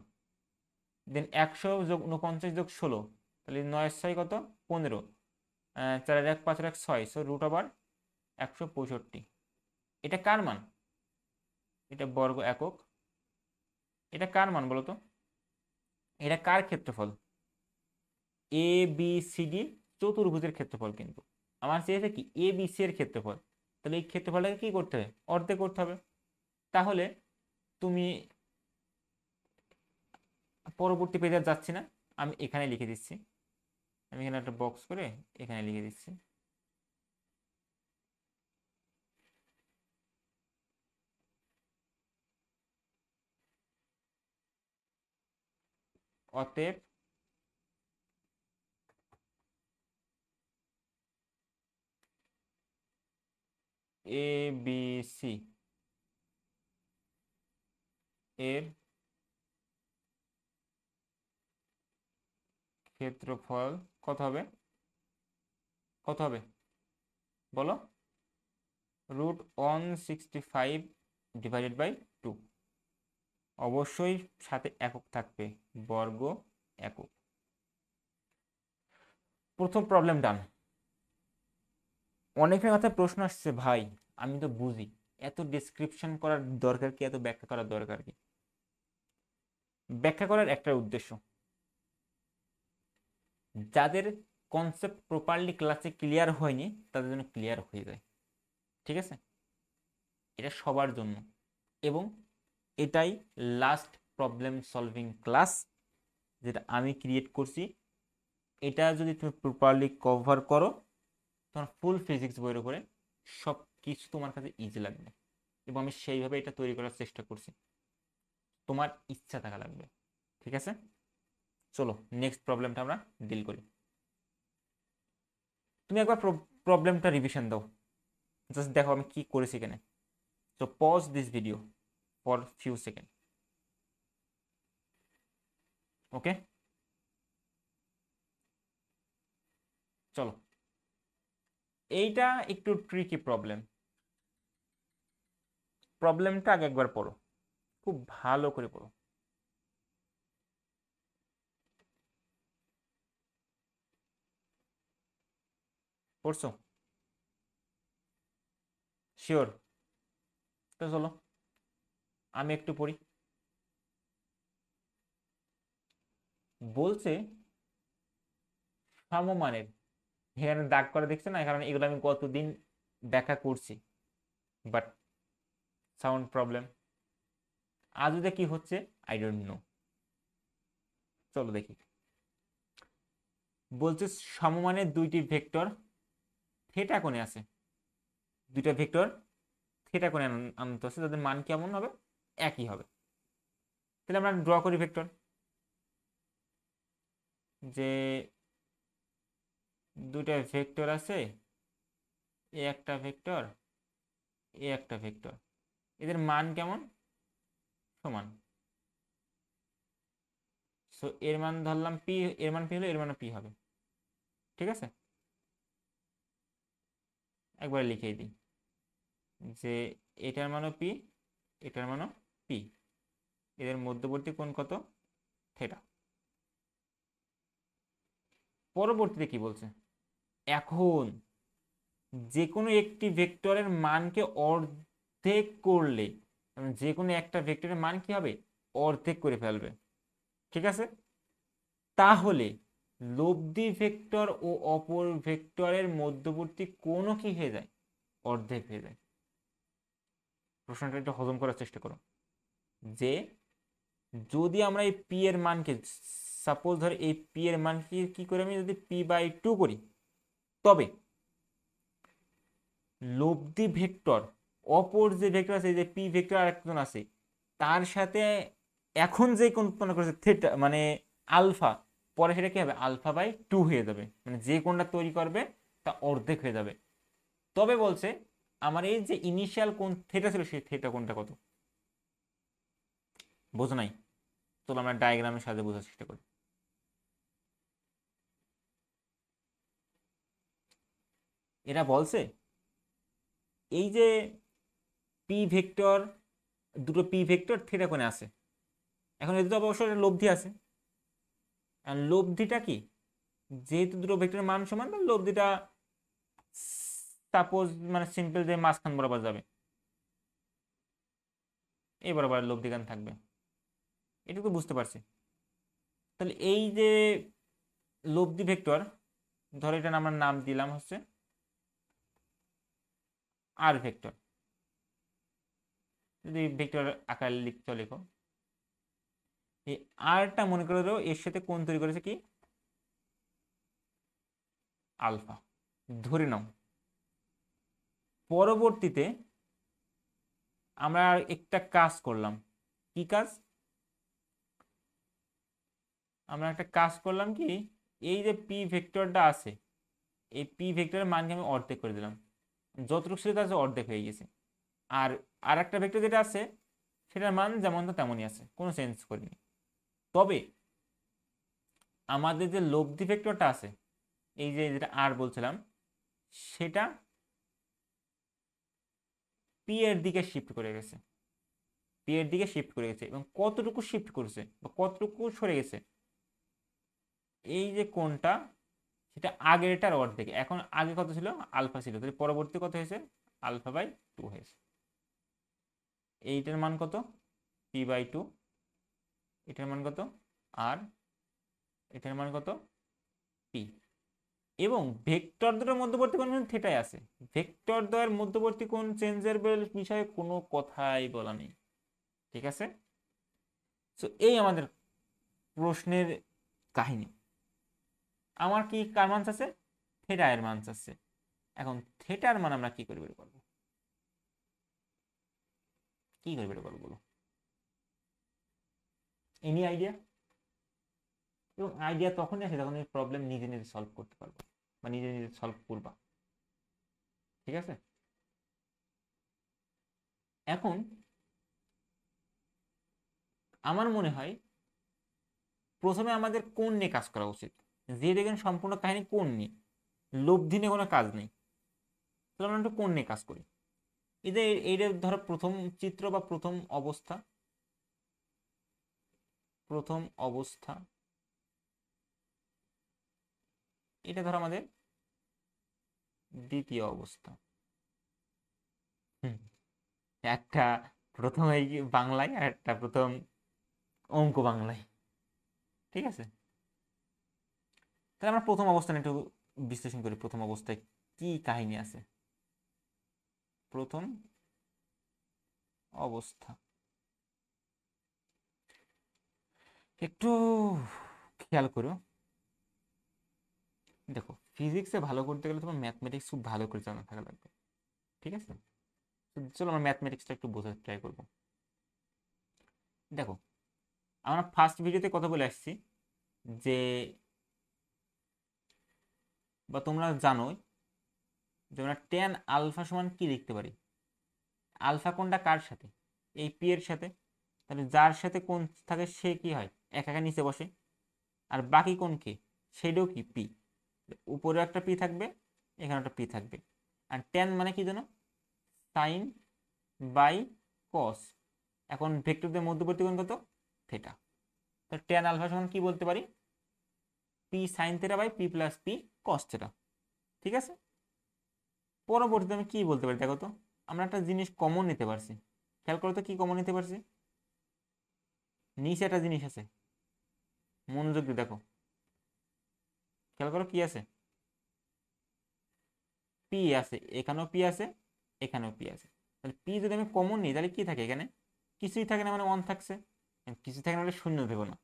দেন 100 যোগ 49 যোগ 16, তাহলে 9 6 কত, 15, 4 1 5 1 6, সো রুট ওভার 165। এটা কার মান, এটা বর্গ একক, এটা কার মান বলো তো, এটা কার ক্ষেত্রফল, এ বি সি ডি চতুর্ভুজের ক্ষেত্রফল, কিন্তু আমার চেয়েছে কি এ বি সি এর ক্ষেত্রফল, তাহলে এই ক্ষেত্রফলটাকে কি করতে হবে, অর্ধেক করতে হবে। তাহলে তুমি পরবর্তী পেজে আর যাচ্ছি না, আমি এখানে লিখে দিচ্ছি, আমি এখানে একটা বক্স করে এখানে লিখে দিচ্ছি, অতএব এ বি সি এর ক্ষেত্রফল কত হবে, কত হবে বলো? √165 ডিভাইডেড বাই 2। অবশ্যই সাথে একক থাকবে, বর্গ একক। প্রথম প্রবলেম ডান। অনেকের মাথায় প্রশ্ন আসছে, ভাই আমি তো বুঝি, এত ডেসক্রিপশন করার দরকার কি, এত ব্যাখ্যা করার দরকার কি? ব্যাখ্যা করার একটা উদ্দেশ্য, যাদের কনসেপ্ট প্রপারলি ক্লাসে ক্লিয়ার হয়নি তাদের জন্য ক্লিয়ার হয়ে যায়। ঠিক আছে, এটা সবার জন্য, এবং এটাই লাস্ট প্রবলেম সলভিং ক্লাস যেটা আমি ক্রিয়েট করছি। এটা যদি তুমি প্রপারলি কভার করো, তোমার ফুল ফিজিক্স বইয়ের উপরে সব কিছু তোমার কাছে ইজি লাগবে, এবং আমি সেইভাবে এটা তৈরি করার চেষ্টা করছি। তোমার ইচ্ছা থাকা লাগবে। ঠিক আছে, চলো নেক্সট প্রবলেমটা আমরা ডিল করি। তুমি একবার প্রবলেমটা রিভিশন দাও, জাস্ট দেখো আমি কি করেছি এখানে। তো pause this video for few seconds. Okay, চলো, এইটা একটু ট্রিকি প্রবলেম। প্রবলেমটা আগে একবার পড়ো, খুব ভালো করে পড়ো। পড়ছো? শিওর? তো চলো আমি একটু পড়ি। বলছে সমমানের, এখানে দাগ করে দেখছে না, কারণ এগুলো আমি কতদিন ব্যাখ্যা করছি, বাট সাউন্ড প্রবলেম আদতে কি হচ্ছে আই ডোন্ট নো। চলো দেখি। বলছে সমমানের দুইটি ভেক্টর থিটা কোণে আছে, দুইটা ভেক্টর থিটা কোণে আনত আছে, তাদের মান কেমন হবে, একই হবে। তাহলে আমরা ড্র করি ভেক্টর, যে দুইটা ভেক্টর আছে, এ একটা ভেক্টর, এ একটা ভেক্টর, এদের মান কেমন, সমান। সো এর মান ধরলাম পি, এর মান পি হলে এর মান পি হবে। ঠিক আছে, একবার লিখেই দিই যে এটার মানও পি, এটার মানও পি, এদের মধ্যবর্তী কোণ কত, থিটা। পরবর্তীতে কি বলছে, এখন যে কোনো একটি ভেক্টরের মানকে অর্ধেক করলে, যে কোনো একটা ভেক্টরের মান কি হবে, অর্ধেক করে ফেলবে। ঠিক আছে, তাহলে লব্ধি ভেক্টর ও অপর ভেক্টরের মধ্যবর্তী কোণও কি হয়ে যায়, অর্ধেক হয়ে যায়। প্রশ্নটা একটু হজম করার চেষ্টা করো, যে যদি আমরা এই পি এর মানকে, সাপোজ ধর এই পি এর মানকে কি করে আমি যদি p/2 করি, তবে লব্ধি ভেক্টর অপর যে ভেক্টর আছে, যে পি ভেক্টর আরেকজন আছে, তার সাথে এখন যে কোণ উৎপন্ন করেছে থিটা মানে আলফা, পরে সেটা কি হবে, α/2 হয়ে যাবে, মানে যে কোণটা তৈরি করবে তা অর্ধেক হয়ে যাবে। তবে বলছে আমার এই যে ইনিশিয়াল কোণ থিটা ছিল, সেই থিটা কোণটা কত, বোঝো নাই? চলো আমরা ডায়াগ্রামের সাহায্যে বোঝার চেষ্টা করি। এরা বলছে এই যে পি ভেক্টর, দুটো পি ভেক্টর থিটা কোণে আছে, এখন এদের তো অবশ্যই লব্ধি আছে। লব্ধিটা কি, যেহেতু দুটো ভেক্টরের মান সমান, লব্ধিটা সাপোজ মানে সিম্পল যে মাঝখান বরাবর যাবে, এই বরাবর লব্ধিখান থাকবে, এটা তো বুঝতে পারছি। তাহলে এই যে লব্ধি ভেক্টর, ধরো এটা আমরা নাম দিলাম হচ্ছে আর ভেক্টর, যদি ভেক্টর আকার লিখতে লেখো, এই আরটা মনে করে দাও এর সাথে কোণ তৈরি করেছে কি, আলফা, ধরে নাও। পরবর্তীতে আমরা একটা কাজ করলাম, কি কাজ, আমরা একটা কাজ করলাম কি, এই যে পি ভেক্টরটা আছে, এই পি ভেক্টরের মানকে আমি অর্ধেক করে দিলাম, যতটুকু ছিল তার অর্ধেক হয়ে গেছে। আর আর একটা ভেক্টর যেটা আছে সেটার মান যেমন তো তেমনই আছে, কোনো চেঞ্জ করিনি। তবে আমাদের যে লব্ধি ভেক্টরটা আছে, এই যে যেটা আর বলছিলাম, সেটা পি এর দিকে শিফট করে গেছে, পি এর দিকে শিফট করে গেছে। এবং কতটুকু শিফট করেছে বা কতটুকু সরে গেছে, এই যে কোণটা, সেটা আগেরটার অর্ধেক। এখন আগে কত ছিল, আলফা ছিল, তাহলে পরবর্তী কত হয়েছে, আলফা বাই 2 হয়েছে। এইটার মান কত, পি বাই 2, এটার মান কত আর, এটার মান কত পি। এবং ভেক্টর দুটোর মধ্যবর্তী কোণ কিন্তু থিটায় আছে। ভেক্টর দ্বয়ের মধ্যবর্তী কোণ চেঞ্জের বিষয়ে কোনো কথাই বলা নেই, ঠিক আছে। তো এই আমাদের প্রশ্নের কাহিনী। আমার কি কার মান আছে, থিটা এর মান আছে। এখন থিটার মান আমরা কি করে বের করবো, কি করে বের করবো বলো, এনি আইডিয়া? এবং আইডিয়া তখনই আসে যখন এই প্রবলেম নিজে নিজে সলভ করতে পারবো বা নিজে নিজে সলভ করবা, ঠিক আছে। এখন আমার মনে হয় প্রথমে আমাদের কোণ নিয়ে কাজ করা উচিত। যে দেখেন সম্পূর্ণ কাহিনী কোণ নিয়ে, লব্ধি নিয়ে কোনো কাজ নেই। তাহলে আমরা একটু কোণ নিয়ে কাজ করি। এই যে এইটা ধরো প্রথম চিত্র বা প্রথম অবস্থা, প্রথম অবস্থা, এটা ধরো আমাদের দ্বিতীয় অবস্থা। হুম, একটা প্রথম এই বাংলায় আর একটা প্রথম অঙ্ক বাংলায়, ঠিক আছে। তাহলে আমরা প্রথম অবস্থানে একটু বিশ্লেষণ করি, প্রথম অবস্থায় কি কাহিনী আছে। প্রথম অবস্থা একটু খেয়াল করো। দেখো, ফিজিক্সে ভালো করতে গেলে তোমার ম্যাথমেটিক্স খুব ভালো করে জানা থাকা লাগবে, ঠিক আছে। তো চলো আমরা ম্যাথমেটিক্সটা একটু বোঝার ট্রাই করবো। দেখো, আমরা ফার্স্ট ভিডিওতে কথা বলে আসছি যে, বা তোমরা জানোই যে আমরা টেন আলফা সমান কি লিখতে পারি। আলফা কোনটা কার সাথে, এই পি এর সাথে। তাহলে যার সাথে কোন থাকে সে কি হয়, একা একা নিচে বসে। আর বাকি কোন কি, সেটাও কি পি। উপরে একটা পি থাকবে, এখানে একটা পি থাকবে। আর টেন মানে কি জানো, সাইন বাই কস। এখন ভেক্টরদের মধ্যবর্তী কোণ কত, থিটা। তো টেন আলফা সমান কি বলতে পারি, P sine theta by P plus P cos theta, ঠিক আছে। পরবর্তীতে আমি কি বলতে পারি দেখো তো, আমরা একটা জিনিস কমন নিতে পারছি। খেয়াল করো তো কি কমন নিতে পারছি, নিচে একটা জিনিস আছে, মনোযোগ দিয়ে দেখো, খেয়াল করো কি আছে, পি আছে, এখানেও পি আছে, এখানেও পি আছে। তাহলে পি যদি আমি কমন নিই তাহলে কি থাকে এখানে, কিছুই থাকে না, মানে ওয়ান থাকছে। কিছু থাকে না মানে শূন্য দেবো না,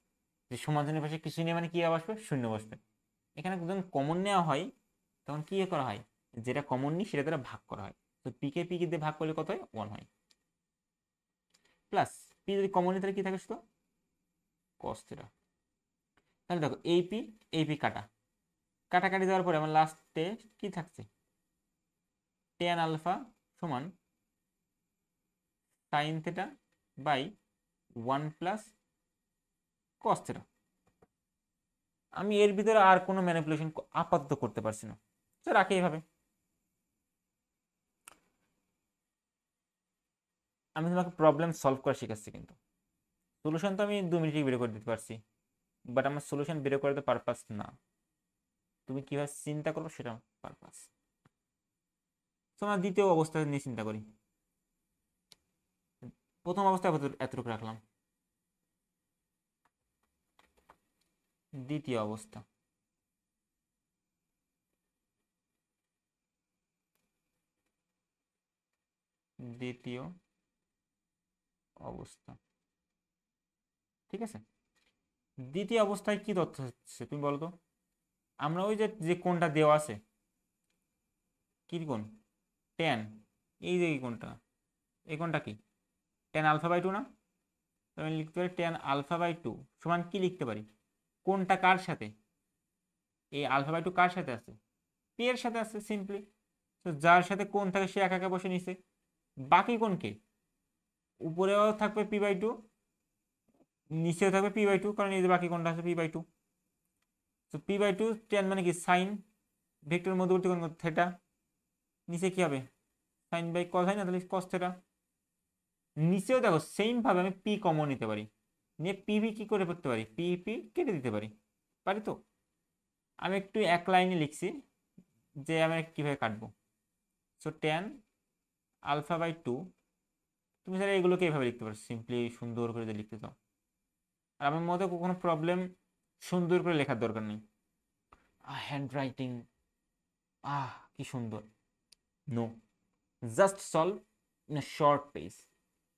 যে সমাধানের পাশে কিছু নিয়ে মানে কি বসবে, শূন্য বসবে। এখানে যখন কমন নেওয়া হয় তখন কি করা হয়, যেটা কমন নিই সেটা দ্বারা ভাগ করা হয়। তো পি কে দিয়ে ভাগ করলে কত হয়, ওয়ান হয়। প্লাস পি যদি কমন নিই তাহলে কি থাকে, শুধু কস থিটা। তাহলে দেখো এই পি কাটা, কাটাকাটি দেওয়ার পরে আমার লাস্টে কি থাকছে, টেন আলফা সমান sine theta by one plus cos theta. আমি এর ভিতরে আর কোনো ম্যানিপুলেশন আপাতত করতে পারছি না, তো রাখি এইভাবে। আমি তোমাকে প্রবলেম সলভ করা শিখাচ্ছি, কিন্তু সলিউশন তো আমি 2 মিনিটে বের করে দিতে পারছি, বাট আমার সলিউশন বের করার পারপাস না, তুমি কিভাবে চিন্তা করো সেটা পারপাস। তো আমরা দ্বিতীয় অবস্থা নিয়ে চিন্তা করি। প্রথম অবস্থায় এতটুকু রাখলাম, দ্বিতীয় অবস্থা, দ্বিতীয় অবস্থা, ঠিক আছে। দ্বিতীয় অবস্থায় কি তথ্য হচ্ছে তুমি বলো তো। আমরা ওই যে যে কোণটা দেওয়া আছে, কি কোণ, টেন, এই যে এই কোণটা, এই কোণটা কি, টেন আলফা বাই 2 না। তো আমি লিখতে পারি টেন আলফা বাই 2 সমান কি লিখতে পারি, কোণটা কার সাথে, এই আলফা বাই 2 কার সাথে আছে, পি এর সাথে আছে সিম্পলি। তো যার সাথে কোণ থাকে সে একা একা বসে নিছে, বাকি কোণ কে, উপরেও থাকবে p/2, নিচেও থাকবে p/2, কারণ এই যে বাকি কোণটা আছে p/2। তো p/2 tan মানে কি সাইন, ভেক্টরের মধ্যবর্তী কোণ থেটা, নিচে কি হবে সাইন বাই কস, হয় না, তাহলে কস থেটা। নিচেও দেখো সেম ভাবে আমি পি কমন নিতে পারি, নিয়ে পিভি কি করে করতে পারি, পি কেটে দিতে পারি, পারি তো। আমি একটু এক লাইনে লিখছি যে আমি কিভাবে কাটবো। সো tan α/2, তুমি স্যার এগুলোকে এইভাবে লিখতে পারো, সিম্পলি সুন্দর করে লিখতে চাও। আর আমার মতে কোনো প্রবলেম সুন্দর করে লেখার দরকার নেই। হ্যান্ড রাইটিং কি সুন্দর। No, just solve in short page.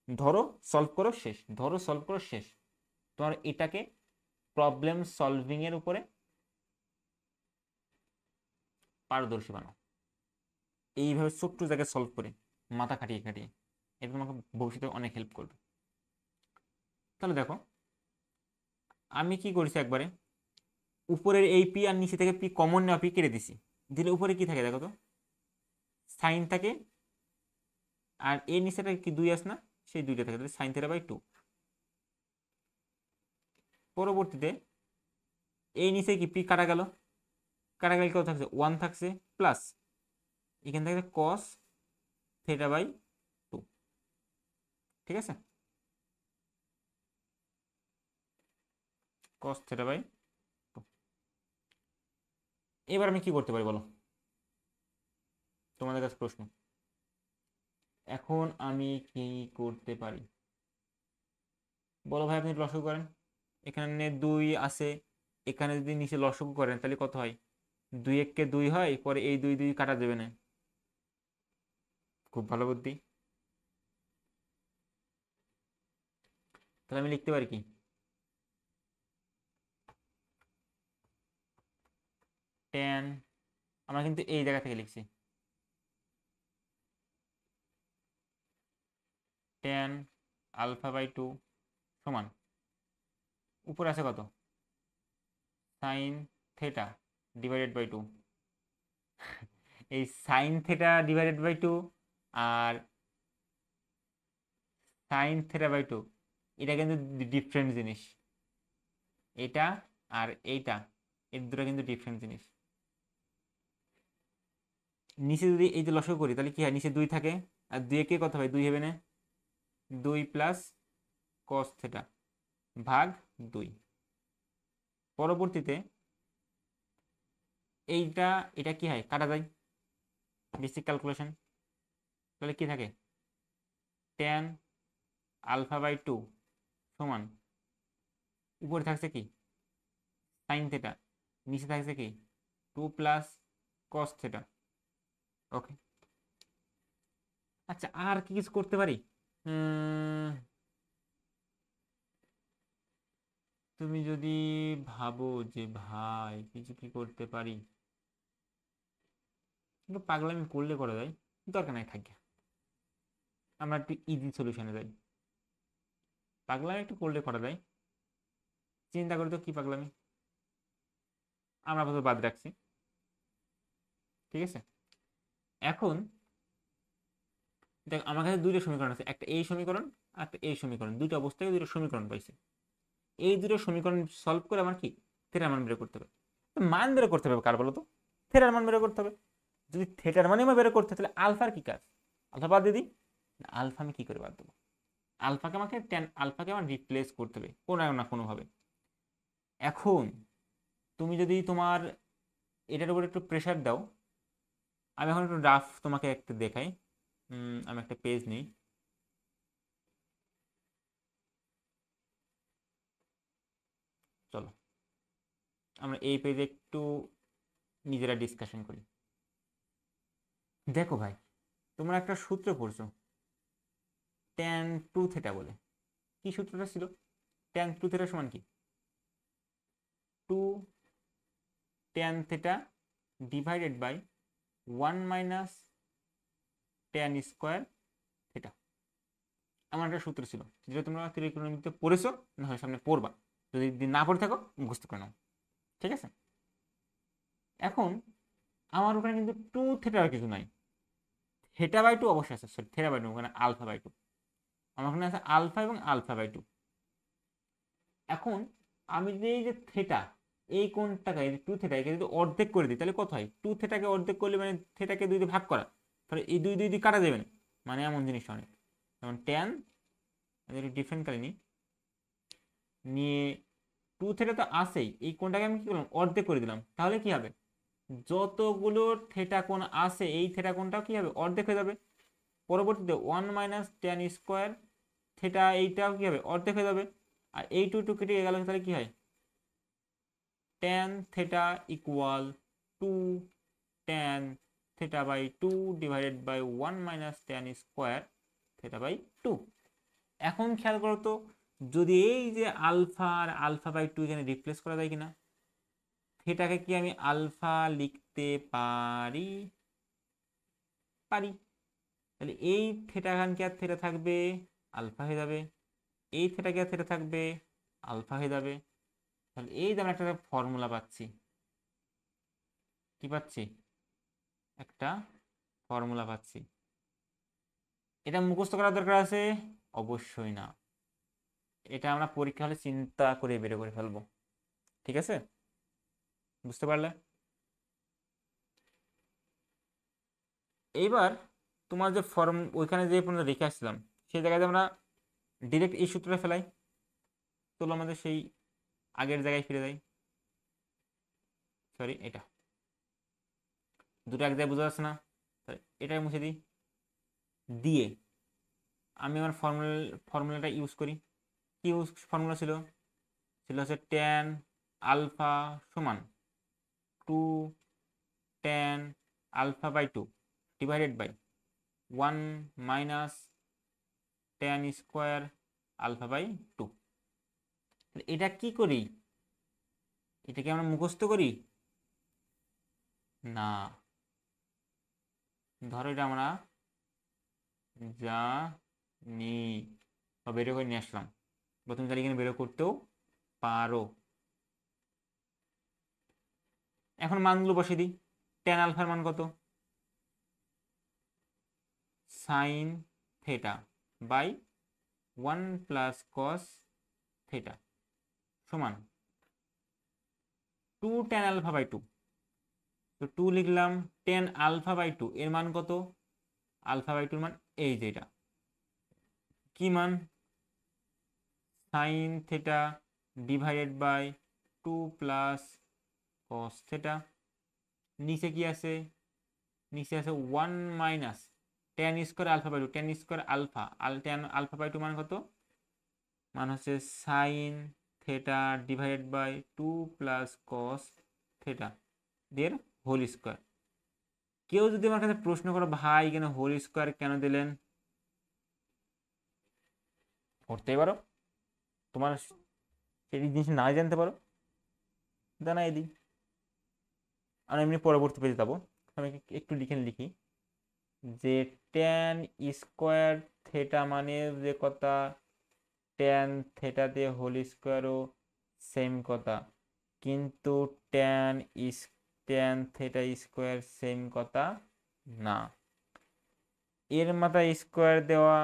ধরো সলভ করো শেষ, ধরো সলভ করো শেষ। তোমার এটাকে প্রবলেম সলভিং এর উপরে পারদর্শী বানাও, এইভাবে ছোট্ট জায়গায় সলভ করে মাথা খাটিয়ে খাটিয়ে, এটা তোমাকে ভবিষ্যতে অনেক হেল্প করবে। তাহলে দেখো আমি কি করেছি, একবারে উপরের এই পি আর নিচে থেকে পি কমন নেওয়া, পি কেটে দিছি, দিলে উপরে কি থাকে দেখো তো, সাইন থাকে, আর এই নিচেটা কি 2 আছে না, সেই 2টা থাকে, তাহলে সাইন থেটা বাই 2। পরবর্তীতে এই নিচে কি পি কাটা গেল, কাটা গেলে কত থাকছে 1 থাকছে, প্লাস এখান থেকে কস থেটা বাই 2। ঠিক আছে, কস থেটা বাই 2। এবার আমি কি করতে পারি বলো, তোমাদের কাছে প্রশ্ন। এখন আমি কি করতে পারি বলো ভাই, আপনি লসাগু করেন, এখানে 2 আছে, এখানে যদি নিচে লসাগু করেন তাহলে কত হয়, 2 1 2 হয়, পরে এই 2 2 কাটা যাবে না। খুব ভালো বুদ্ধি। তাহলে আমি লিখতে পারি কি, tan, আমরা কিন্তু এই জায়গা থেকে লিখছি, tan α/2 সমান, উপরে আছে কত, সাইন থেটা ডিভাইডেড বাই 2। এই সাইন থেটা ডিভাইডেড বাই 2 আর সাইন থেটা বাই 2 এটা কিন্তু ডিফারেন্ট জিনিস, এটা আর এইটা, এর দুটো কিন্তু ডিফারেন্ট জিনিস। নিচে যদি এই যে লসাগু করি তাহলে কি হয়, নিচে 2 থাকে, আর 2 কে কত হয় 2 হবে না, 2 প্লাস কস থেটা ভাগ 2। পরবর্তীতে এইটা এটা কি হয়, কাটা যায়, বেসিক ক্যালকুলেশন। তাহলে কি থাকে, tan α/2 সমান, উপরে থাকছে কি সাইন থেটা, নিচে থাকছে কি 2 প্লাস কস থেটা। ওকে, আচ্ছা আর কি কিছু করতে পারি, তুমি যদি ভাবো যে ভাই কিছু কি করতে পারি, কিন্তু পাগলামি করলে করা যায়, দরকার নাই থাকে, আমরা একটু ইজি সলিউশনে যাই। পাগলামি একটু করলে করা যায়, চিন্তা করে তো কি পাগলামি, আমরা আপাতত বাদ রাখছি। ঠিক আছে, এখন দেখ আমার কাছে 2টা সমীকরণ আছে, একটা এই সমীকরণ আর একটা এই সমীকরণ, দুটো অবস্থায় 2টা সমীকরণ পাইছে। এই 2টো সমীকরণ সলভ করে আমার কি থেটার মান বের করতে হবে। মান বের করতে হবে কার বলো তো, থেটার মান বের করতে হবে। যদি থেটার মানে আমার বের করতে, তাহলে আলফার কি কাজ, আলফা বাদ দিয়ে দিই। আলফা আমি কি করে বাদ দেবো, আলফাকে আমাকে টেন আলফাকে আমার রিপ্লেস করতে হবে কোনো না কোনোভাবে। এখন তুমি যদি তোমার এটার উপর একটু প্রেশার দাও, আমি এখন একটু রাফ তোমাকে একটু দেখাই। আমি একটা পেজ নিই, চলো আমরা এই পেজে একটু নিজেরা ডিসকাশন করি। দেখো ভাই, তোমরা একটা সূত্র পড়ছো tan 2 থেটা বলে, কি সূত্রটা ছিল, tan 2 থেটা সমান কি 2 tan theta divided by 1 minus tan square theta. আমার একটা সূত্র ছিল, যেটা তোমরা ত্রিকোণমিতিতে পড়েছো, না হয় সামনে পড়বা, যদি না পড়ে থাকো মুখস্থ করে নাও। ঠিক আছে, এখন আমার ওখানে কিন্তু 2 থেটা কিছু নাই, থেটা বাই 2 অবশ্যই আছে, সরি থেটা বাই 2 ওখানে আলফা বাই 2। আমার এখানে আছে আলফা এবং আলফা বাই 2। এখন আমি যদি এই যে থেটা, এই কোণটাকে 2 থেটাকে যদি অর্ধেক করে দিই তাহলে কত হয়? 2 থেটাকে অর্ধেক করলে মানে থেটাকে 2 দিয়ে ভাগ করা, তাহলে এই 2 2 দিয়ে কাটা যাবে না, মানে এমন জিনিস অনেক। যেমন ট্যান, একটু ডিফারেন্ট করে নিয়ে 2 থেটা তো আসেই, এই কোণটাকে আমি কি করলাম? অর্ধেক করে দিলাম। তাহলে কি হবে? যতগুলো থেটা কোণ আসে এই থেটা কোণটাও কি হবে? অর্ধেক হয়ে যাবে। পরবর্তীতে 1 মাইনাস ট্যান স্কোয়ার থেটা, এইটাও কি হবে? অর্ধেক হয়ে যাবে। আর এই 2 2 কেটে গেল, তাহলে কি হয়? Tan theta equal 2 tan theta by 2 divided by 1 minus tan square theta by 2। এখন খেয়াল করো তো, যদি এই যে আলফা আর আলফা বাই 2 এখানে রিপ্লেস করা যায় কিনা? থেটাকে কি আমি আলফা লিখতে পারি? পারি। তাহলে এই থেটা খান কি আর থেটা থাকবে? আলফা হয়ে যাবে। এই থেটা কি আর থেটা থাকবে? আলফা হয়ে যাবে। তাহলে এই যে আমরা একটা ফর্মুলা পাচ্ছি। কি পাচ্ছি? একটা ফর্মুলা পাচ্ছি। এটা মুখস্থ করার দরকার আছে? অবশ্যই না। এটা আমরা পরীক্ষা হলে চিন্তা করে বের করে ফেলবো। ঠিক আছে, বুঝতে পারলে? এইবার তোমার যে ফর্ম ওইখানে যে পর্যন্ত রেখে আসছিলাম, সেই জায়গায় আমরা ডিরেক্ট এই সূত্রটা ফেলাই। চলো আমাদের সেই আগের জায়গায় ফিরে যাই। সরি, এটা দুটো এক জায়গায় বোঝা যাচ্ছে না, এটাই মুছে দিই। দিয়ে আমি আমার ফর্মুলাটা ইউজ করি। কি ফর্মুলা ছিল? হচ্ছে ট্যান আলফা সমান 2 tan alpha by 2 divided by 1 minus tan square alpha by 2। এটা কি করি? এটাকে আমরা মুখস্থ করি না। ধরো এটা আমরা জানি, বা বের করে নিয়ে আসলাম, প্রথমে তাহলে এখানে বের করতেও পারো। এখন মানগুলো বসিয়ে দিই। ট্যান আলফার মান কত? Sine theta by 1 plus cos theta সমান 2 ট্যান আলফা বাই 2। তো 2 লিখলাম। ট্যান আলফা বাই 2 এর মান কত? আলফা বাই 2 মান এই যেটা, কি মান? Sine theta divided by 2 plus cos theta. নিচে কি আছে? নিচে আছে 1 minus tan square alpha by 2। Tan square alpha, tan alpha by 2 মান কত? মান হচ্ছে sine theta divided by 2 plus cos theta দের হোল স্কোয়ার। কেউ যদি আমার কাছে প্রশ্ন করো, ভাই কেন হোল স্কোয়ার কেন দিলেন, করতেই পারো। তোমার সেই জিনিস না জানতে পারো, জানাই দিই। আমি এমনি পরবর্তী পেজে যাবো। আমি একটু লিখি যে ট্যান স্কোয়ার থেটা মানে যে কথা, ট্যান থেটা দিয়ে হোল স্কোয়ারও সেম কথা, কিন্তু ট্যান থেটা স্কোয়ার সেম কথা না। এর মাথায় স্কোয়ার দেওয়া,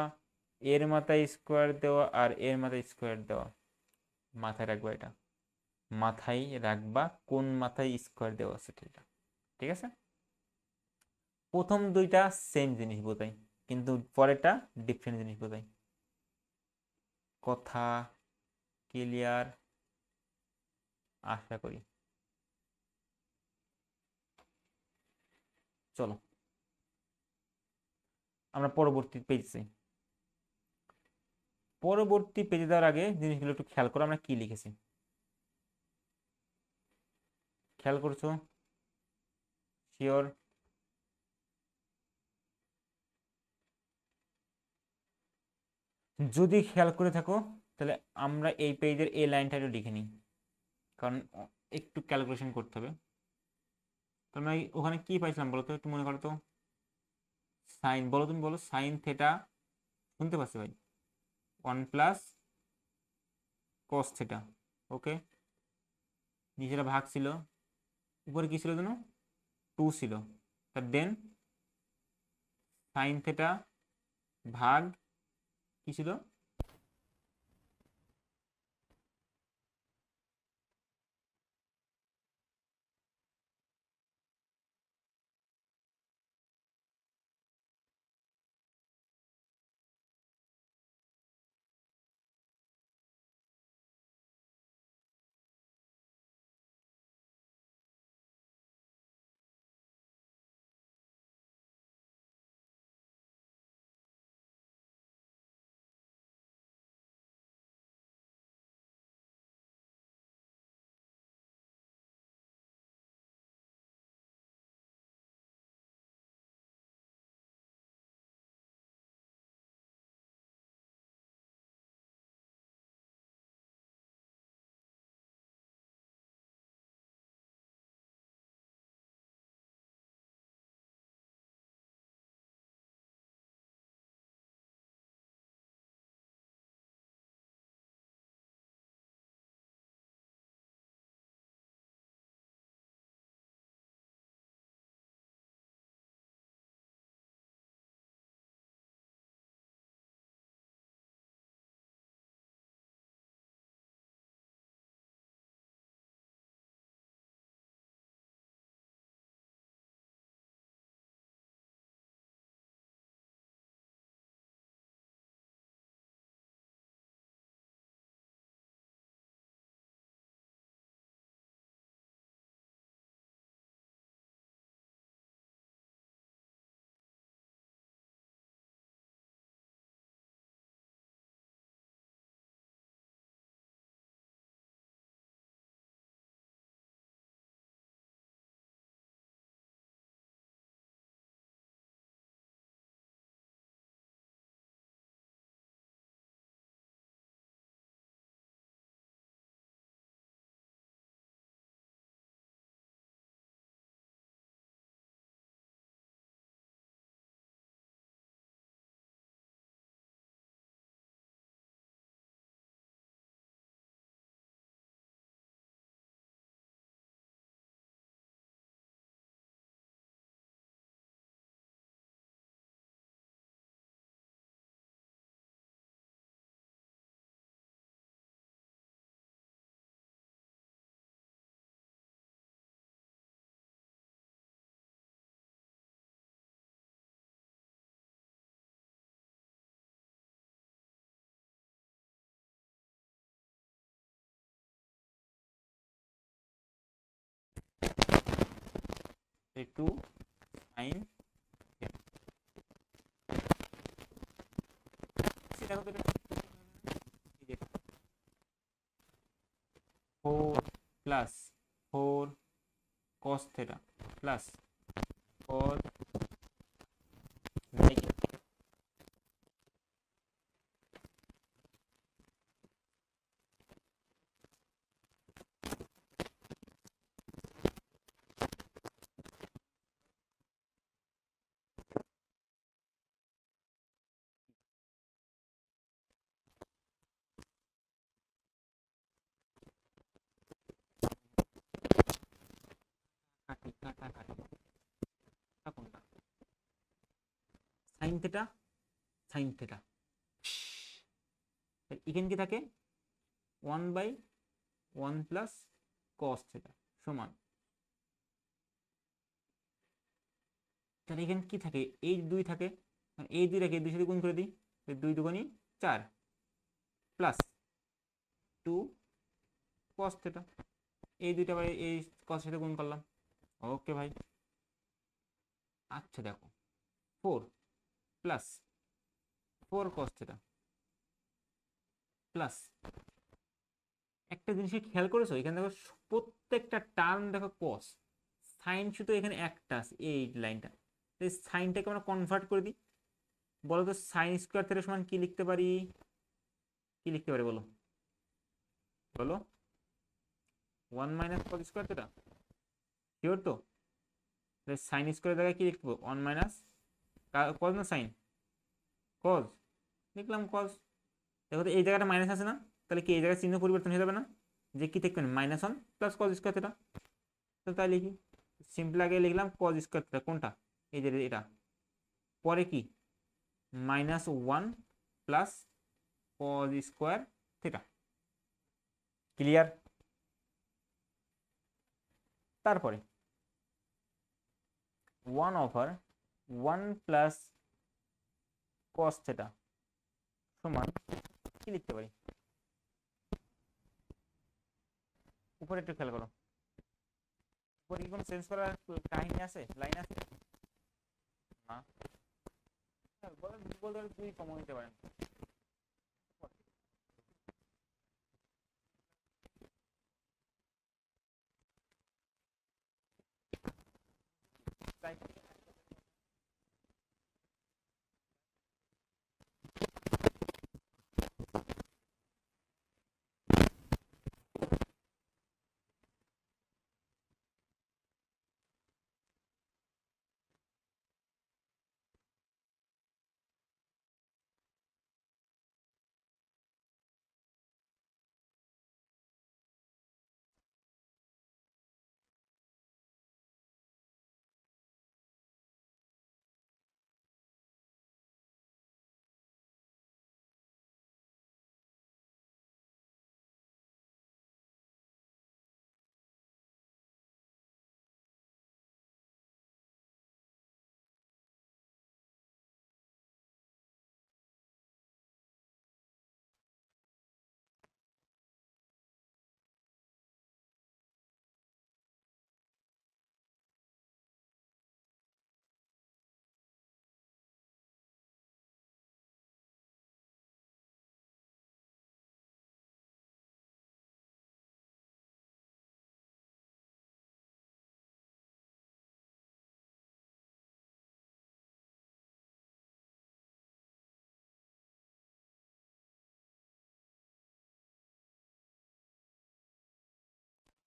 এর মাথায় স্কোয়ার দেওয়া, আর এর মাথায় স্কোয়ার দেওয়া, মাথায় রাখবা এটা, মাথায় রাখবা কোন মাথায় স্কোয়ার দেওয়া আছে সেটা। ঠিক আছে, প্রথম দুইটা সেম জিনিস বোঝায়, কিন্তু পরেরটা ডিফারেন্ট জিনিস বোঝায়। কথা ক্লিয়ার আশা করি। চলো আমরা পরবর্তী পেজে, পরবর্তী পেজে যাওয়ার আগে জিনিসগুলো একটু খেয়াল করো আমরা কি লিখেছি। খেয়াল করছো? শিওর? যদি খেয়াল করে থাকো তাহলে আমরা এই পেজের এই লাইনটা একটু লিখে নিই, কারণ একটু ক্যালকুলেশন করতে হবে। তোমরা ওখানে কি পাইছিলাম বলো তো, একটু মনে করো তো। সাইন, বলো তুমি বলো, সাইন থেটা, শুনতে পাচ্ছি ভাই, 1 প্লাস কস থেটা। ওকে, নিচেটা ভাগ ছিল, উপরে কি ছিল যেন? 2 ছিল। তার দেন সাইন থেটা ভাগ কি ছিল? একটু সাইন সেটা কত? 4 প্লাস 4 cos theta প্লাস 4 কাটি কাটাকাটি কোনটা? Sine theta, sine theta. এখানে কি থাকে? 1/1 প্লাস cos থেটা সমান, তাহলে এখানে কি থাকে? এই 2 থাকে, এই 2 রেখে 2 সাথে গুণ করে দিই, 2 দুগুণি 4 প্লাস 2 cos থেটা, এই দুইটা আবার এই cos সাথে গুণ করলাম। ওকে ভাই, আচ্ছা দেখো 4 প্লাস 4 cos থেটা প্লাস, একটা জিনিস খেয়াল করেছো এখানে দেখো প্রত্যেকটা টার্ম দেখো cos, সাইন শুধু এখানে একটা আছে এই লাইনটা, এই সাইনটাকে আমরা কনভার্ট করে দিই। বলো তো সাইন স্কোয়ার থিটা সমান কি লিখতে পারি? কি লিখতে পারি বলো? বলো 1 minus cos square theta, sure তো? সাইন স্কোয়ার জায়গায় কি লিখবো? 1 মাইনাস কজ না সাইন, কজ লিখলাম কজ। দেখো তো এই জায়গাটা মাইনাস আছে না, তাহলে কি এই জায়গায় চিহ্ন পরিবর্তন হয়ে যাবে না? যে কি থাকবে? -1 প্লাস কজ স্কোয়ার থিটা। তো তাই লিখি, সিম্পল আগে লিখলাম কজ স্কোয়ার থিটা, কোনটা? এই যে এটা। পরে কি? -1 plus cos square theta. Clear? তারপরে 1/1 প্লাস cos থিটা সমান কি লিখতে পারি? উপরে একটু খেয়াল করো, উপরে কি কোনো চেঞ্জ করার কাহিনী আছে, লাইন আছে? না, বলতে দুই কমন নিতে পারেন।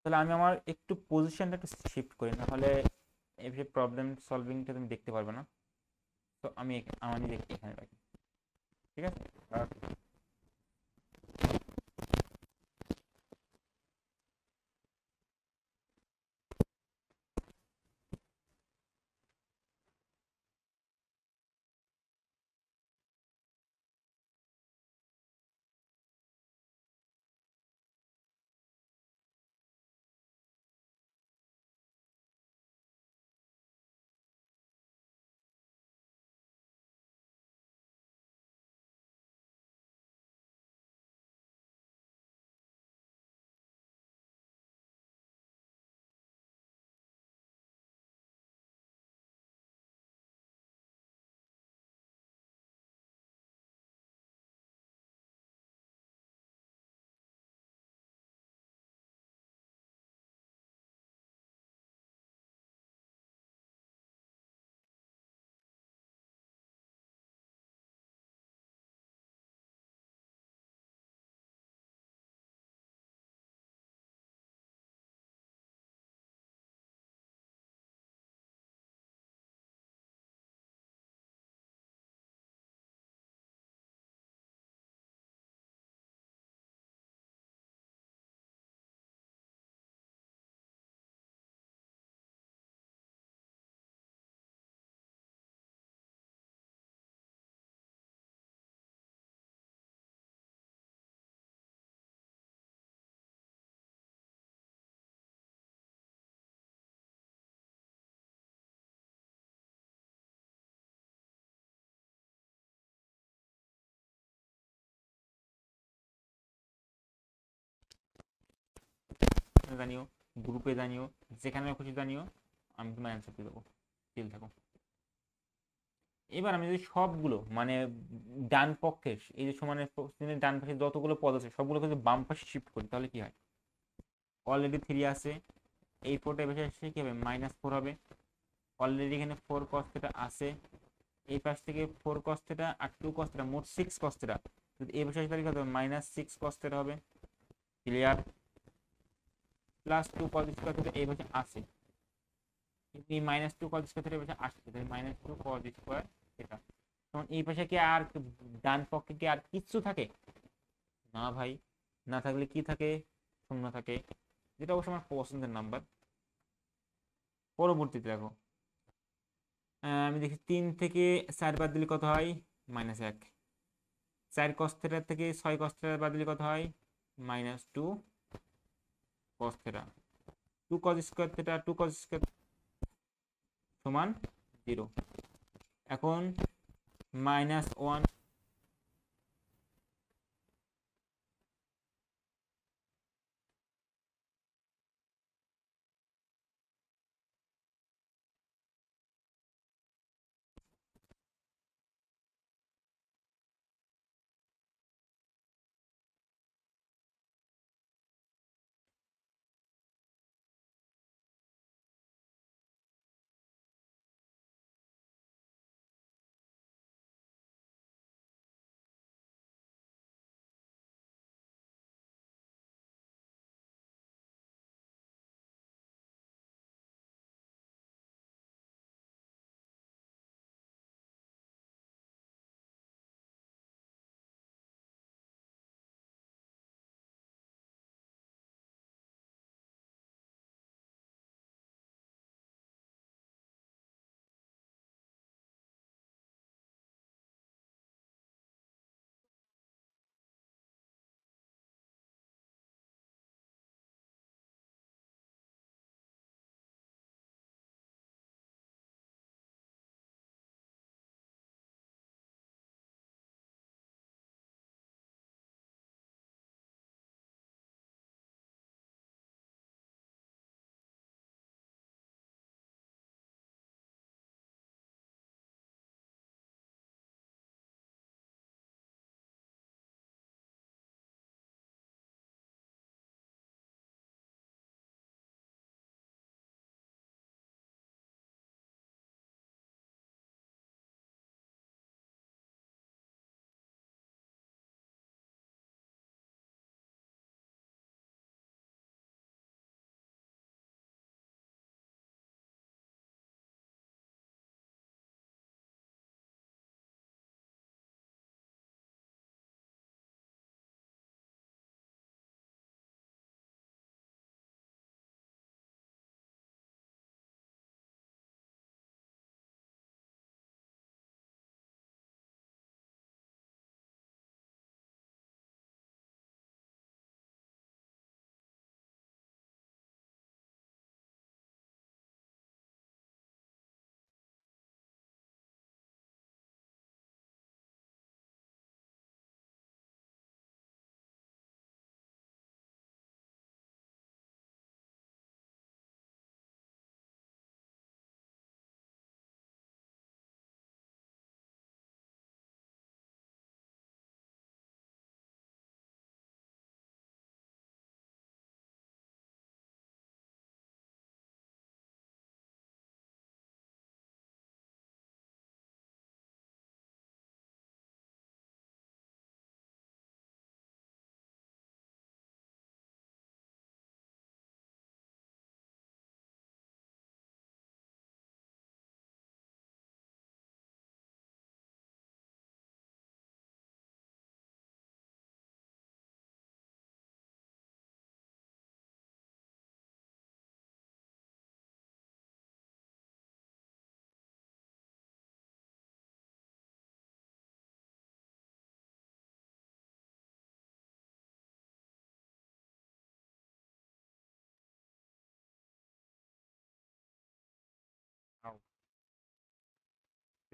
তাহলে আমি আমার একটু পজিশনটা একটু শিফট করি, না হলে এই প্রবলেম সলভিংটা তুমি দেখতে পারবে না। তো আমি আমার নিজে এখানে রাখি, ঠিক আছে? জানিও, গ্রুপে জানিও, যেখানে খুশি জানিও, আমি তোমার অ্যান্সার দিয়ে দেবো। চিল থাকো। এবার আমি যদি সবগুলো মানে ডান পক্ষের এই যে সমানের ডান পাশে যতগুলো পদ আছে সবগুলোকে যদি বাম পাশে শিফট করি তাহলে কি হয়? অলরেডি 3 আছে, এই 4টা পাশে এসে কি হবে? -4 হবে। অলরেডি এখানে 4 cos থিটা আছে, এই পাশ থেকে 4 cos থিটা আর 2 cos থিটা, মোট 6 cos থিটা। যদি এই পাশে আসলে কি হবে? -6 cos থিটা হবে। Clear? Plus 2 cos square theta এই পাশে আছে, এই -2 cos স্কয়ার থিটা এই পাশে আসছে, তাই -2 cos স্কয়ার থিটা। তখন এই পাশে কি আর ডান পক্ষে কি আর কিচ্ছু থাকে? না ভাই, না থাকলে কি থাকে? শূন্য থাকে, যেটা অবশ্য আমার পছন্দের নাম্বার। পরবর্তীতে দেখো, আমি দেখি 3 থেকে 4 বাদ দিলে কত হয়? -1। 4 cos θ থেকে 6 cos θ বাদ দিলে কত হয়? -2 cos θ। 2 cos square θ 2 cos square সমান 0। এখন -1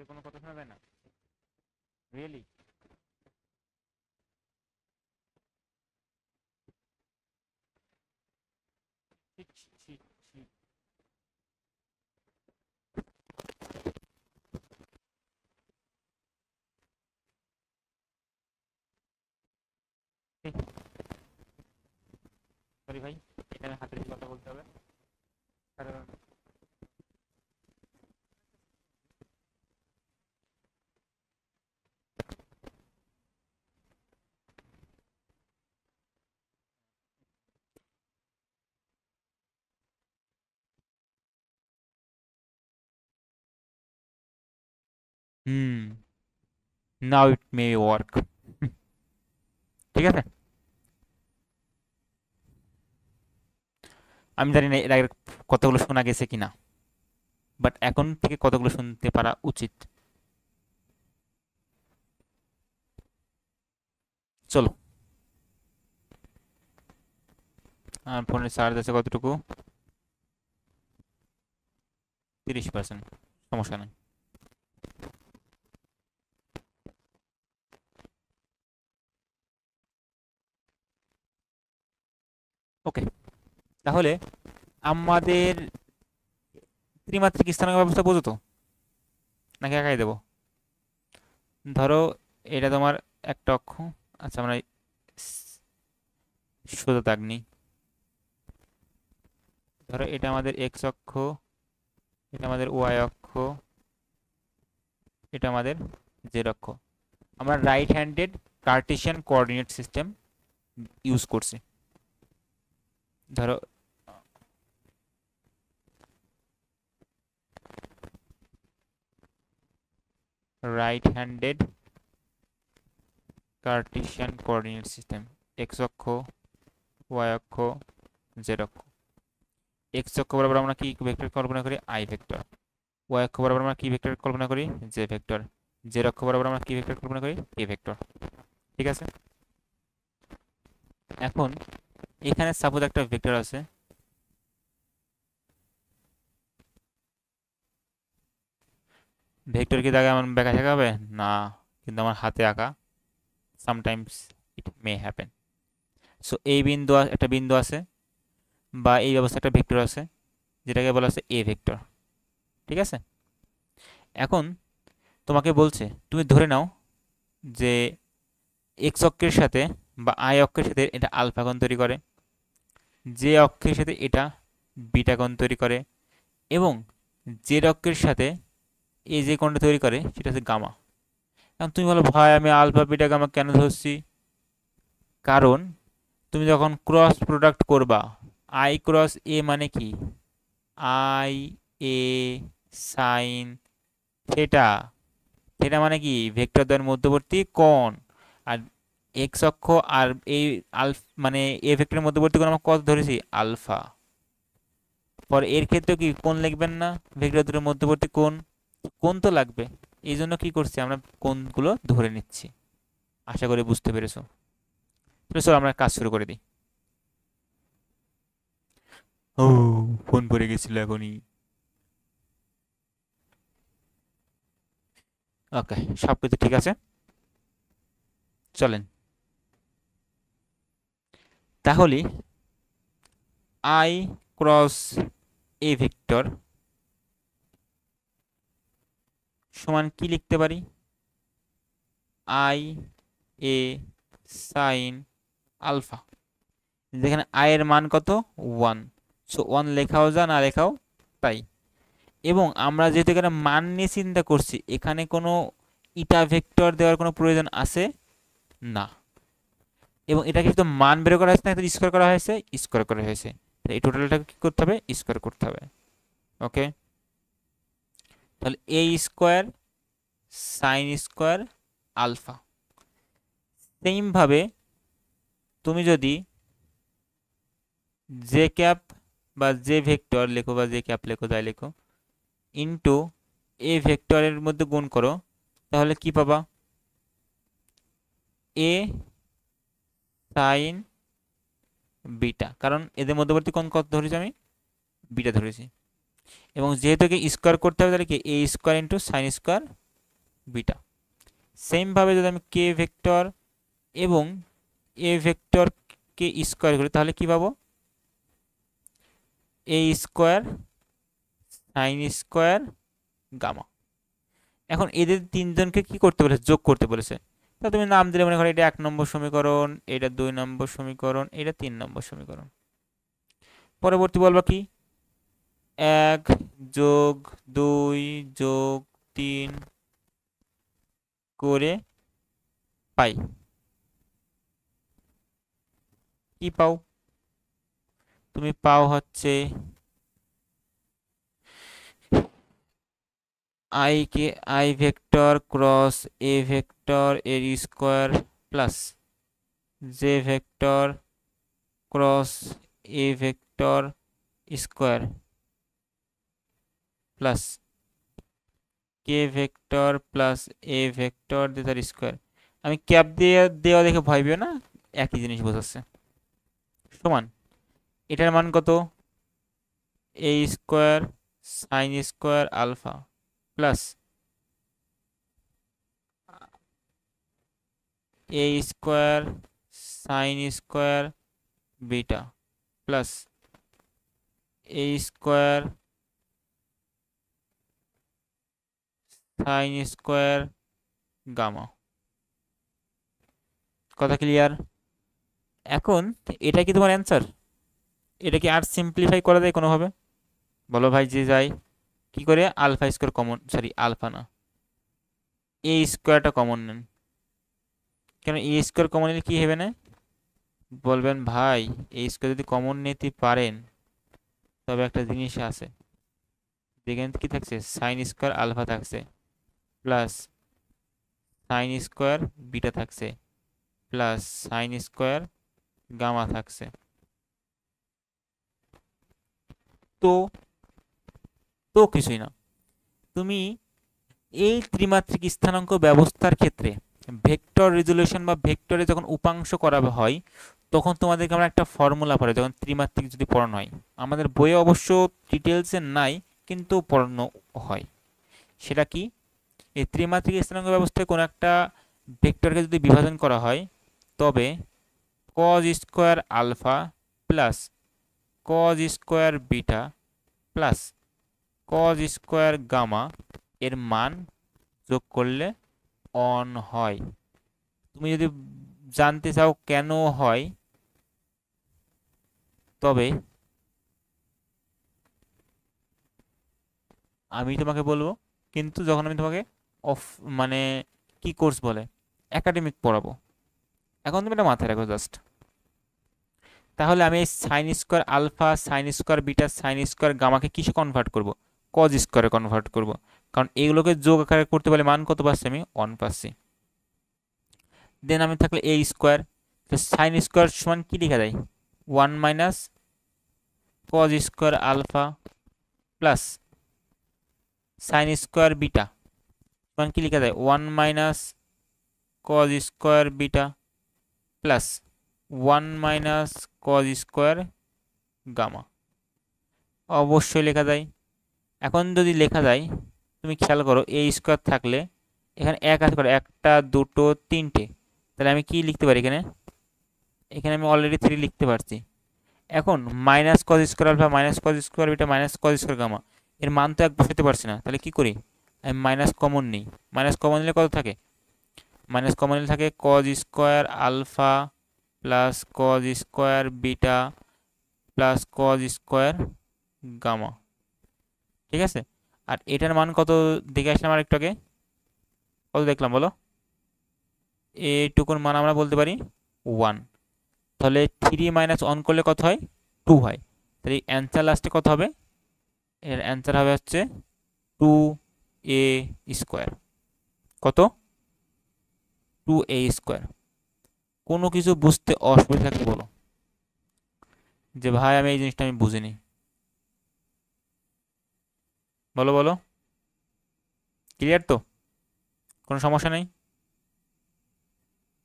কোনো কথা শোনা যায় না রিয়েলি? সরি ভাই, এখানে হাতে কথা বলতে হবে কারণ নাও ইট মে ওয়ার্ক। ঠিক আছে, আমি জানি না এর আগে কতগুলো শোনা গেছে কিনা, বাট এখন থেকে কতগুলো শুনতে পারা উচিত। চলো, আর ফোনের চার্জ আছে কতটুকু? 30%, সমস্যা নেই। ওকে, তাহলে আমাদের ত্রিমাত্রিক স্থানাঙ্ক ব্যবস্থা বোঝো তো, নাকি একাই দেবো? ধরো এটা তোমার একটা অক্ষ, আচ্ছা আমরা সোজা দাগ নিই। ধরো এটা আমাদের এক্স অক্ষ, এটা আমাদের ওয়াই অক্ষ, এটা আমাদের জেড অক্ষ। আমরা right handed Kardashian coordinate system use করছি। ধরো right handed Kardashian coordinate system, x অক্ষ, ওয়াই অক্ষ, জেড অক্ষ। এক্স অক্ষ বরাবর আমরা কি ভেক্টর কল্পনা করি? I vector. ওয়াই অক্ষ বরাবর আমরা কি ভেক্টর কল্পনা করি? J vector. জেড অক্ষ বরাবর আমরা কি ভেক্টর কল্পনা করি? কে ভেক্টর। ঠিক আছে, এখন এখানে সাপোজ একটা ভেক্টর আছে, ভেক্টর কি দাগে আমার ব্যাখ্যা শেখা হবে না, কিন্তু আমার হাতে আঁকা, sometimes it may happen. So এই বিন্দু একটা বিন্দু আছে, বা এই অবস্থা একটা ভেক্টর আছে, যেটাকে বলা আছে এ ভেক্টর। ঠিক আছে, এখন তোমাকে বলছে তুমি ধরে নাও যে এক্স অক্ষের সাথে বা আই অক্ষের সাথে এটা আলফা কোণ তৈরি করে, যে অক্ষের সাথে এটা বিটা কোণ তৈরি করে, এবং জেড অক্ষের সাথে এই যে কোণটা তৈরি করে সেটা হচ্ছে গামা। এখন তুমি বলো ভাই আমি আলফা বিটা গামা কেন ধরছি? কারণ তুমি যখন ক্রস প্রোডাক্ট করবা, আই ক্রস এ মানে কি? I A sine theta. Theta মানে কি? ভেক্টর দ্বয়ের মধ্যবর্তী কোণ। আর এক্স অক্ষ আর এই মানে এ ভেক্টরের মধ্যবর্তী কোণ আমরা কত ধরেছি? আলফা। পর এর ক্ষেত্রে কি কোণ লিখবেন না? ভেক্টর দুটোর মধ্যবর্তী কোণ, কোণ তো লাগবে। এই জন্য কি করছি আমরা? কোণগুলো ধরে নিচ্ছি। আশা করি বুঝতে পেরেছো। চলো আমরা কাজ শুরু করে দিই। ও, ফোন পড়ে গেছিল এখনই। ওকে, সব কিছু ঠিক আছে, চলেন তাহলে আই ক্রস এ ভেক্টর সমান কি লিখতে পারি? আই এ সাইন আলফা, যেখানে আই এর মান কত? 1। সো 1 লেখাও যা, না লেখাও তাই। এবং আমরা যেহেতু এখানে মান নিয়ে চিন্তা করছি, এখানে কোনো ইটা ভেক্টর দেওয়ার কোনো প্রয়োজন আছে না। এবং এটাকে শুধু মান বের করা হয়েছে না, স্কোয়ার করা হয়েছে, স্কোয়ার করা হয়েছে। এই টোটালটাকে কি করতে হবে? স্কোয়ার করতে হবে। ওকে, তাহলে A square sine square alpha. Same ভাবে তুমি যদি জে ক্যাপ বা জে ভেক্টর লেখো, বা জে ক্যাপ লেখো, যাই লেখো, ইন্টু এ ভেক্টরের মধ্যে গুণ করো, তাহলে কি পাবা? এ সাইন বিটা, কারণ এদের মধ্যবর্তী কোণ কত ধরেছি আমি? বিটা ধরেছি। এবং যেহেতু একে স্কোয়ার করতে হবে, তাহলে কি? A square into sine square beta. Same ভাবে যদি আমি কে ভেক্টর এবং এ ভেক্টর কে স্কোয়ার করি, তাহলে কি পাবো? এ স্কোয়ার সাইন স্কোয়ার গামা। এখন এদের তিনজনকে কি করতে বলেছে? যোগ করতে বলেছে। তা তুমি নাম দিলে, মনে করো এটা 1 নম্বর সমীকরণ, এটা 2 নম্বর সমীকরণ, এটা 3 নম্বর সমীকরণ। পরবর্তী বলবা কি? 1 যোগ 2 যোগ 3 করে পাই। কি পাও? তুমি পাও হচ্ছে I K I vector cross A vector এর square plus J vector cross A vector square plus K vector plus A vector তার স্কোয়ার। আমি ক্যাপ দিয়ে দেওয়া দেখে ভয় পেও না, একই জিনিস বোঝাচ্ছে। সমান এটার মান কত, A square sine square alpha plus A square sine square beta plus A square sine square gamma. কথা ক্লিয়ার? এখন এটা কি তোমার অ্যান্সার? এটা কি আর সিম্পলিফাই করা যায় কোনোভাবে? বলো ভাই যে যায় কি করে, alpha square common, sorry alpha না, এ স্কোয়ারটা কমন নেন। কেন এ স্কোয়ার কমন নিলে কি হবে না? বলবেন ভাই এ স্কোয়ার যদি কমন নিতে পারেন তবে একটা জিনিস আছে, দেখেন কি থাকছে, সাইন স্কোয়ার আলফা থাকছে প্লাস সাইন স্কোয়ার বিটা থাকছে প্লাস সাইন স্কোয়ার গামা থাকছে। তো তো কিছুই না। তুমি এই ত্রিমাত্রিক স্থানাঙ্ক ব্যবস্থার ক্ষেত্রে ভেক্টর রেজলিউশন বা ভেক্টরে যখন উপাংশ করা হয় তখন তোমাদেরকে আমরা একটা ফর্মুলা পড়ে, যখন ত্রিমাত্রিক যদি পড়ানো হয়, আমাদের বইয়ে অবশ্য ডিটেলসে নাই কিন্তু পড়ানো হয়। সেটা কি, এই ত্রিমাত্রিক স্থানাঙ্ক ব্যবস্থায় কোনো একটা ভেক্টরকে যদি বিভাজন করা হয় তবে cos square alpha plus cos square beta plus cos square gamma এর মান যোগ করলে অন হয়। তুমি যদি জানতে চাও কেন হয়, তবে আমি তোমাকে বলবো, কিন্তু যখন আমি তোমাকে অফ মানে কি কোর্স বলে একাডেমিক পড়াবো, এখন তুমি এটা মাথায় রাখো জাস্ট। তাহলে আমি এই sine square alpha sine square beta sine square গামাকে কিসে কনভার্ট করব, কজ স্কোয়ারে কনভার্ট করব, কারণ এগুলোকে যোগ আকারে করতে পারলে মান কত পাচ্ছি আমি, 1 পাচ্ছি। দেন আমি থাকলে এ স্কোয়ার, তো সাইন স্কোয়ার সমান কি লেখা যায়, 1 minus cos square alpha plus sine square beta সমান কি লেখা যায়, 1 minus cos square beta plus 1 minus cos square gamma. অবশ্যই লেখা যায়। এখন যদি লেখা যায়, তুমি খেয়াল করো এ স্কোয়ার থাকলে এখানে এক আছে করে, একটা দুটো তিনটে, তাহলে আমি কি লিখতে পারি এখানে, এখানে আমি অলরেডি 3 লিখতে পারছি। এখন minus cos square alpha minus cos square beta minus cos square gamma, এর মান তো এক বসাতে পারছি না, তাহলে কি করি, আমি মাইনাস কমন নিই। মাইনাস কমন নিলে কত থাকে, মাইনাস কমন নিলে থাকে cos square alpha plus cos square beta plus cos square gamma. ঠিক আছে, আর এটার মান কত দেখে আসলাম আর একটু আগে, কত দেখলাম বলো, এটুকুর মান আমরা বলতে পারি 1। তাহলে 3 মাইনাস 1 করলে কত হয়, 2 হয়। তাহলে অ্যান্সার লাস্টে কত হবে, এর অ্যান্সার হবে হচ্ছে 2a স্কোয়ার। কত, 2a স্কোয়ার। কোনো কিছু বুঝতে অসুবিধা থাকলে বলো যে ভাই আমি এই জিনিসটা আমি বুঝিনি, বলো বলো, ক্লিয়ার তো, কোনো সমস্যা নেই,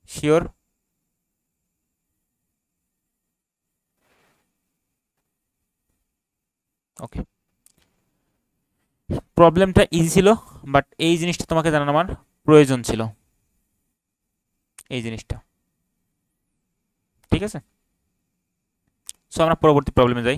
শিওর? ওকে, প্রবলেমটা ইজি ছিল, বাট এই জিনিসটা তোমাকে জানানো আমার প্রয়োজন ছিল, এই জিনিসটা। ঠিক আছে, সো আমরা পরবর্তী প্রবলেমে যাই।